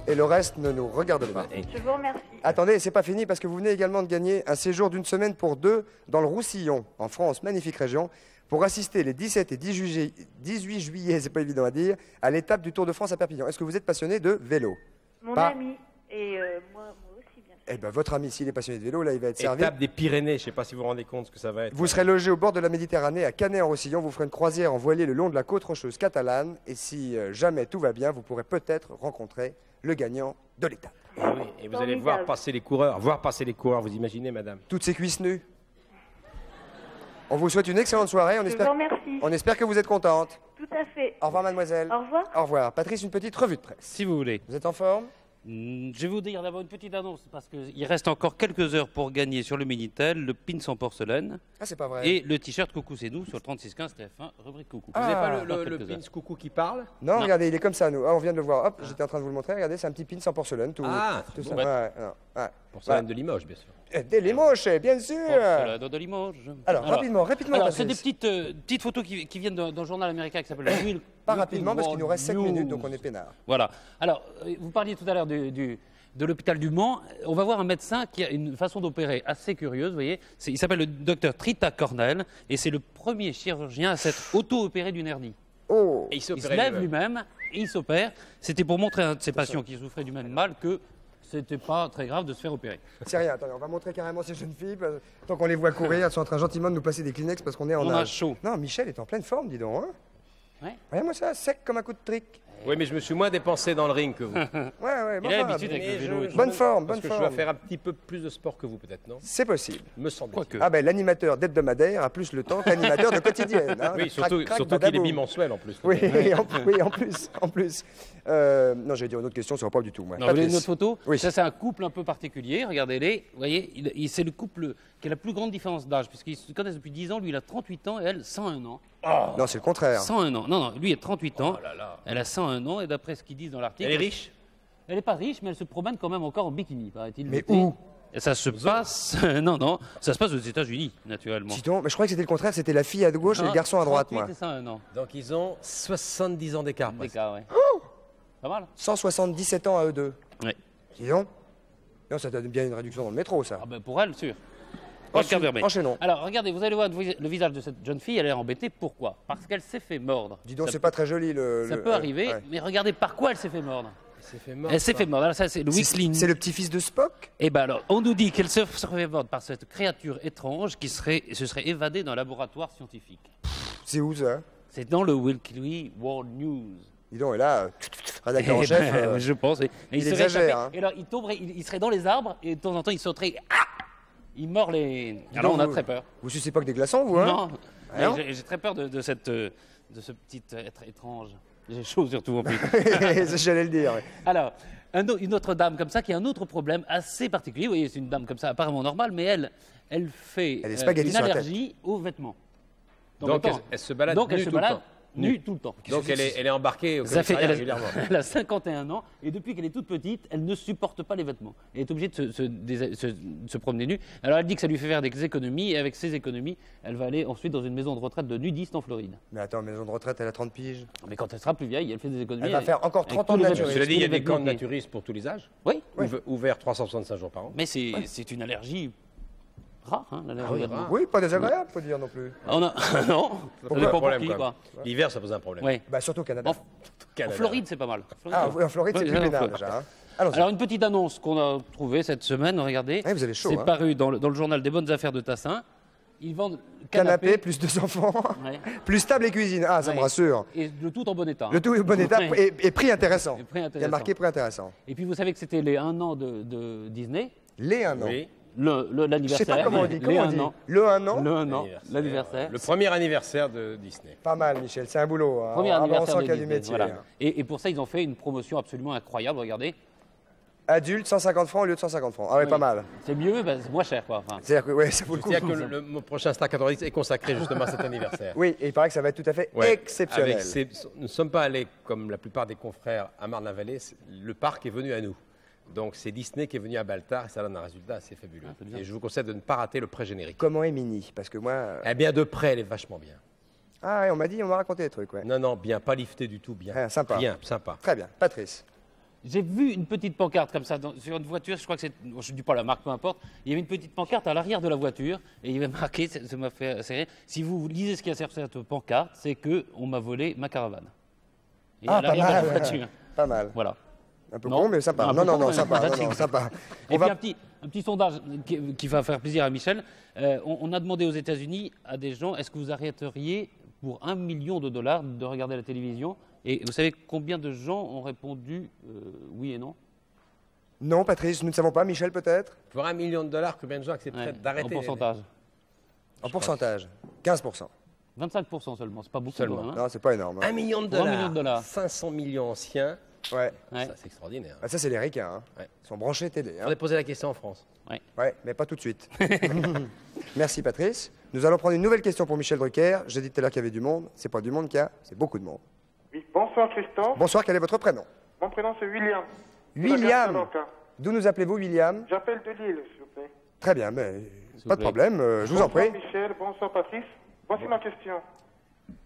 Et le reste ne nous regarde pas. Je vous remercie. Attendez, c'est pas fini parce que vous venez également de gagner un séjour d'une semaine pour deux dans le Roussillon, en France, magnifique région, pour assister les 17 et 18 juillet, c'est pas évident à dire, à l'étape du Tour de France à Perpignan. Est-ce que vous êtes passionné de vélo? Mon ami et moi aussi, bien sûr. Eh bien, votre ami, s'il est passionné de vélo, là, il va être servi. Étape des Pyrénées, je ne sais pas si vous vous rendez compte ce que ça va être. Vous serez logé au bord de la Méditerranée, à Canet-en-Roussillon. Vous ferez une croisière en voilier le long de la côte rocheuse catalane. Et si jamais tout va bien, vous pourrez peut-être rencontrer le gagnant de l'étape. Et vous allez voir passer les coureurs. Vous imaginez, madame? Toutes ces cuisses nues. On vous souhaite une excellente soirée. Je vous remercie. On espère que vous êtes contente. Tout à fait. Au revoir, mademoiselle. Au revoir. Au revoir. Patrice, une petite revue de presse. Si vous voulez. Vous êtes en forme? Je vais vous dire d'abord une petite annonce, parce qu'il reste encore quelques heures pour gagner sur le Minitel le pin en porcelaine. Ah, c'est pas vrai. Et le t-shirt Coucou c'est nous sur le 3615 TF1, rubrique Coucou. Vous n'avez pas le pins Coucou qui parle? Non, regardez, il est comme ça, nous. Ah, on vient de le voir. Hop, j'étais en train de vous le montrer. Regardez, c'est un petit pin en porcelaine. Tout tout ça. bon. Ouais. Porcelaine de Limoges, bien sûr. De Limoges, bien sûr. Porcelaine de Limoges. Alors, rapidement. Alors, c'est Patrice. des petites photos qui viennent d'un journal américain qui s'appelle Will. Pas rapidement, parce qu'il nous reste 7 minutes, donc on est peinard. Voilà. Alors, vous parliez tout à l'heure de l'hôpital du Mans. On va voir un médecin qui a une façon d'opérer assez curieuse, vous voyez. Il s'appelle le docteur Trita Cornell, et c'est le premier chirurgien à s'être auto-opéré d'une hernie. Oh. Et il se lève lui-même et il s'opère. C'était pour montrer à un de ses patients qui souffrait du même mal que c'était pas très grave de se faire opérer. C'est rien, attendez, on va montrer carrément ces jeunes filles. Tant qu'on les voit courir, elles sont en train gentiment de nous passer des Kleenex parce qu'on est en On a âge. chaud. Non, Michel est en pleine forme, dis donc. Hein. Ouais, moi, ça, sec comme un coup de trick. Oui, mais je me suis moins dépensé dans le ring que vous. Ouais, Il a l'habitude avec le vélo. Bonne forme, Parce bonne que forme. je dois faire un petit peu plus de sport que vous, peut-être, non? C'est possible. Me semble-t-il. Ah ben, l'animateur d'hebdomadaire a plus le temps que l'animateur de quotidienne. Hein. Oui, surtout, Crac, surtout qu'il est badaboum. bimensuel en plus. Oui, en plus. Non, j'allais dire une autre question, ça va pas du tout. Moi. Non, vous voulez une autre photo? Oui. Ça, c'est un couple un peu particulier. Regardez-les. Vous voyez, c'est le couple qui a la plus grande différence d'âge, puisqu'ils se connaissent depuis 10 ans. Lui, il a 38 ans et elle, 101 ans. Non, c'est le contraire. 101 ans. Non, lui, il a 38 ans. Elle a 101 ans. Et d'après ce qu'ils disent dans l'article. Elle est riche? Elle n'est pas riche, mais elle se promène quand même encore en bikini, paraît-il. Mais où? Et ça se passe. Non, ça se passe aux États-Unis, naturellement. Dis donc, mais je crois que c'était le contraire, c'était la fille à gauche et le garçon à droite, 38 moi. et 101 ans. Donc ils ont 70 ans d'écart. D'écart, ouais. Pas mal. 177 ans à eux deux. Oui. Dis donc. Non, ça donne bien une réduction dans le métro, ça. Ah ben pour elle, sûr. Enchaînons. Enchaînons. Alors, regardez, vous allez voir le visage de cette jeune fille, elle est embêtée. Pourquoi? Parce qu'elle s'est fait mordre. Dis donc, c'est pas très joli le. Ça peut arriver, ouais. mais regardez par quoi elle s'est fait mordre. Elle s'est fait mordre. Alors, ça, c'est le weakling. C'est le petit-fils de Spock? Eh bien, alors, on nous dit qu'elle se serait mordre par cette créature étrange qui se serait évadée d'un laboratoire scientifique. C'est où ça? C'est dans le Weekly World News. Dis donc, et là, rédacteur en chef. Je pense. Et il serait exagère. échappé. Hein. Et alors, il tomberait, il serait dans les arbres et de temps en temps, il sauterait. Il mord les. Alors, on a très peur. Vous sucez pas que des glaçons, vous, hein? Non. Ah, J'ai très peur de ce petit être étrange. J'ai chaud surtout en plus. J'allais le dire. Ouais. Alors, une autre dame comme ça qui a un autre problème assez particulier. Vous voyez, c'est une dame comme ça apparemment normale, mais elle fait une allergie aux vêtements. Donc elle se balade nue tout le temps. Donc elle est embarquée au commissariat régulièrement. Elle a 51 ans et depuis qu'elle est toute petite, elle ne supporte pas les vêtements. Elle est obligée de se promener nue. Alors elle dit que ça lui fait faire des économies et avec ces économies, elle va aller ensuite dans une maison de retraite de nudistes en Floride. Mais attends, maison de retraite, elle a 30 piges. Mais quand elle sera plus vieille, elle fait des économies. Elle va faire encore 30 ans de naturisme. Cela dit, il y a des camps de naturistes pour tous les âges. Oui. Ouverts 365 jours par an. Mais c'est une allergie rare, hein, oui, pas désagréable, faut dire non plus. Non, ça dépend pour qui, quoi. L'hiver, ça pose un problème. Oui. Bah, surtout au Canada. En Floride, c'est pas mal. En Floride, c'est plus pénal déjà. Hein. Alors, une petite annonce qu'on a trouvée cette semaine, regardez. Vous avez chaud. C'est paru dans le journal des bonnes affaires de Tassin. Ils vendent canapé plus 2 enfants, plus table et cuisine. Ah, ça me rassure. Et le tout en bon état. Le tout en bon état et prix intéressant. Il y a marqué prix intéressant. Et puis vous savez que c'était les 1 an de Disney. Les 1 an. Oui. L'anniversaire. Je sais pas comment on dit. Comment on dit Le 1 an. Le 1 an. L'anniversaire. Le premier anniversaire de Disney. Pas mal, Michel. C'est un boulot. Hein. Premier anniversaire de Disney. métier. Voilà. Et pour ça, ils ont fait une promotion absolument incroyable. Regardez. Adulte, 150 francs au lieu de 150 francs. Ah ouais, pas mal. C'est mieux, c'est moins cher, quoi. Enfin. C'est-à-dire que ça vaut le coup. C'est-à-dire que mon prochain Star 90 est consacré justement à cet anniversaire. Oui, et il paraît que ça va être tout à fait exceptionnel. Nous ne sommes pas allés, comme la plupart des confrères, à Marne-la-Vallée. Le parc est venu à nous. Donc c'est Disney qui est venu à Baltar et ça donne un résultat assez fabuleux. Et je vous conseille de ne pas rater le pré-générique. Comment est Minnie? Parce que moi... Eh bien, de près, elle est vachement bien. Ah, on m'a raconté des trucs, ouais. Non, bien, pas lifté du tout, bien. Sympa. Bien, sympa. Très bien. Patrice. J'ai vu une petite pancarte comme ça sur une voiture, je crois que c'est, je ne dis pas la marque, peu importe, il y avait une petite pancarte à l'arrière de la voiture et il y avait marqué, ça m'a fait assez rire, si vous lisez ce qu'il y a sur cette pancarte, c'est qu'on m'a volé ma caravane. Et à l'arrière de la voiture. Pas mal. Voilà. Un peu con, mais sympa. Non, sympa. Sympa. Et puis un petit sondage qui va faire plaisir à Michel. On a demandé aux États-Unis à des gens, est-ce que vous arrêteriez pour $1 million de regarder la télévision? Et vous savez combien de gens ont répondu oui et non? Non, Patrice, nous ne savons pas. Michel, peut-être? Pour $1 million, combien de gens accepteraient d'arrêter? En pourcentage. En pourcentage 15%. 25% seulement, c'est pas beaucoup. Seulement. Hein. Non, c'est pas énorme. $1 million. 500 millions anciens. Ouais. Ça, c'est extraordinaire. Ah, ça, c'est les ricains. Hein. Ouais. Ils sont branchés télé. On va poser la question en France. Ouais, mais pas tout de suite. Merci, Patrice. Nous allons prendre une nouvelle question pour Michel Drucker. J'ai dit tout à l'heure qu'il y avait du monde. C'est pas du monde qu'il y a, c'est beaucoup de monde. Oui, bonsoir Christophe. Bonsoir, quel est votre prénom? Mon prénom c'est William. William. D'où nous appelez-vous, William? J'appelle de Lille, s'il vous plaît. Très bien, mais pas de problème, je vous en prie. Bonsoir Michel, bonsoir Patrice. Voici ma question.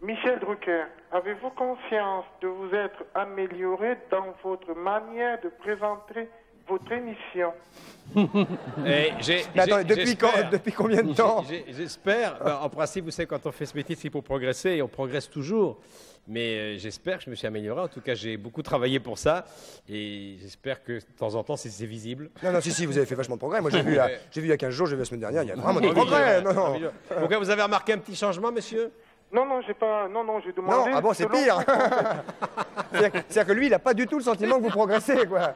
Michel Drucker, avez-vous conscience de vous être amélioré dans votre manière de présenter votre émission? Mais attends, depuis combien de temps? J'espère. En principe, vous savez, quand on fait ce métier, c'est pour progresser et on progresse toujours. Mais j'espère que je me suis amélioré. En tout cas, j'ai beaucoup travaillé pour ça. Et j'espère que de temps en temps, c'est visible. Non, si, vous avez fait vachement de progrès. Moi, j'ai vu il y a 15 jours, j'ai vu la semaine dernière, il y a vraiment du progrès. Pourquoi vous avez remarqué un petit changement, monsieur? Non, j'ai pas. Non, j'ai demandé. Non, ah bon, c'est pire. C'est-à-dire que lui, il n'a pas du tout le sentiment que vous progressez, quoi.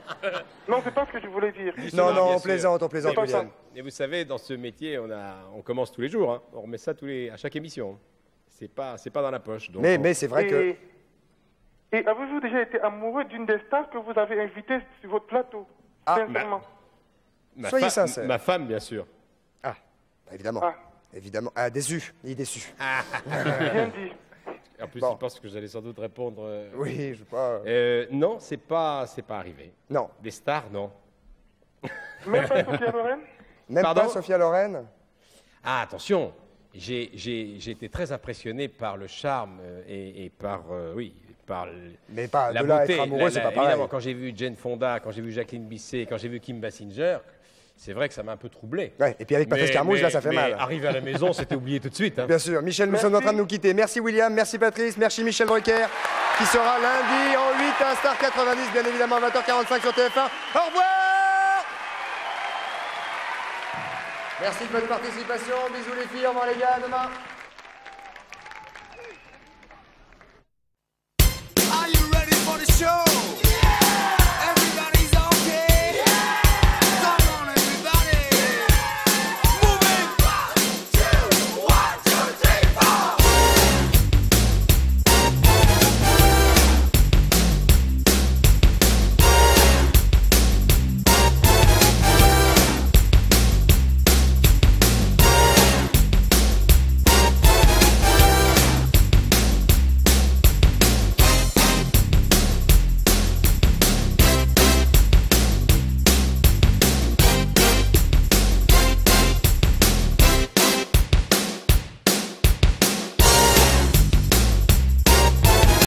Non, c'est pas ce que je voulais dire. Non, bien on sûr. plaisante, pas William. ça. Et vous savez, dans ce métier, on commence tous les jours. Hein. On remet ça à chaque émission. C'est pas dans la poche. Donc Mais c'est vrai que... Et avez-vous déjà été amoureux d'une des stars que vous avez invitées sur votre plateau? Sincèrement. Soyez sincère. Ma femme, bien sûr. Ah, évidemment. Évidemment. Ah, déçu. Il est déçu. Bien dit. En plus, il pense que j'allais sans doute répondre. Oui, je sais pas. Non, c'est pas arrivé. Non. Des stars, non. Même pas Sophia Loren? Même Pardon pas Sophia Loren? Ah, attention. J'ai été très impressionné par le charme et par Mais pas la de là à beauté. être amoureux, c'est pas pareil. Évidemment, quand j'ai vu Jane Fonda, quand j'ai vu Jacqueline Bisset, quand j'ai vu Kim Basinger, c'est vrai que ça m'a un peu troublé. Ouais, et puis avec Patrice Carmouche, là, ça fait mal. Arrivé à la maison, c'était oublié tout de suite. Hein. Bien sûr. Michel, nous sommes en train de nous quitter. Merci William, merci Patrice, merci Michel Drucker, qui sera lundi en 8 à Star 90, bien évidemment, à 20h45 sur TF1. Au revoir! Merci de votre participation. Bisous les filles, au revoir les gars, à demain. Are you ready for the show?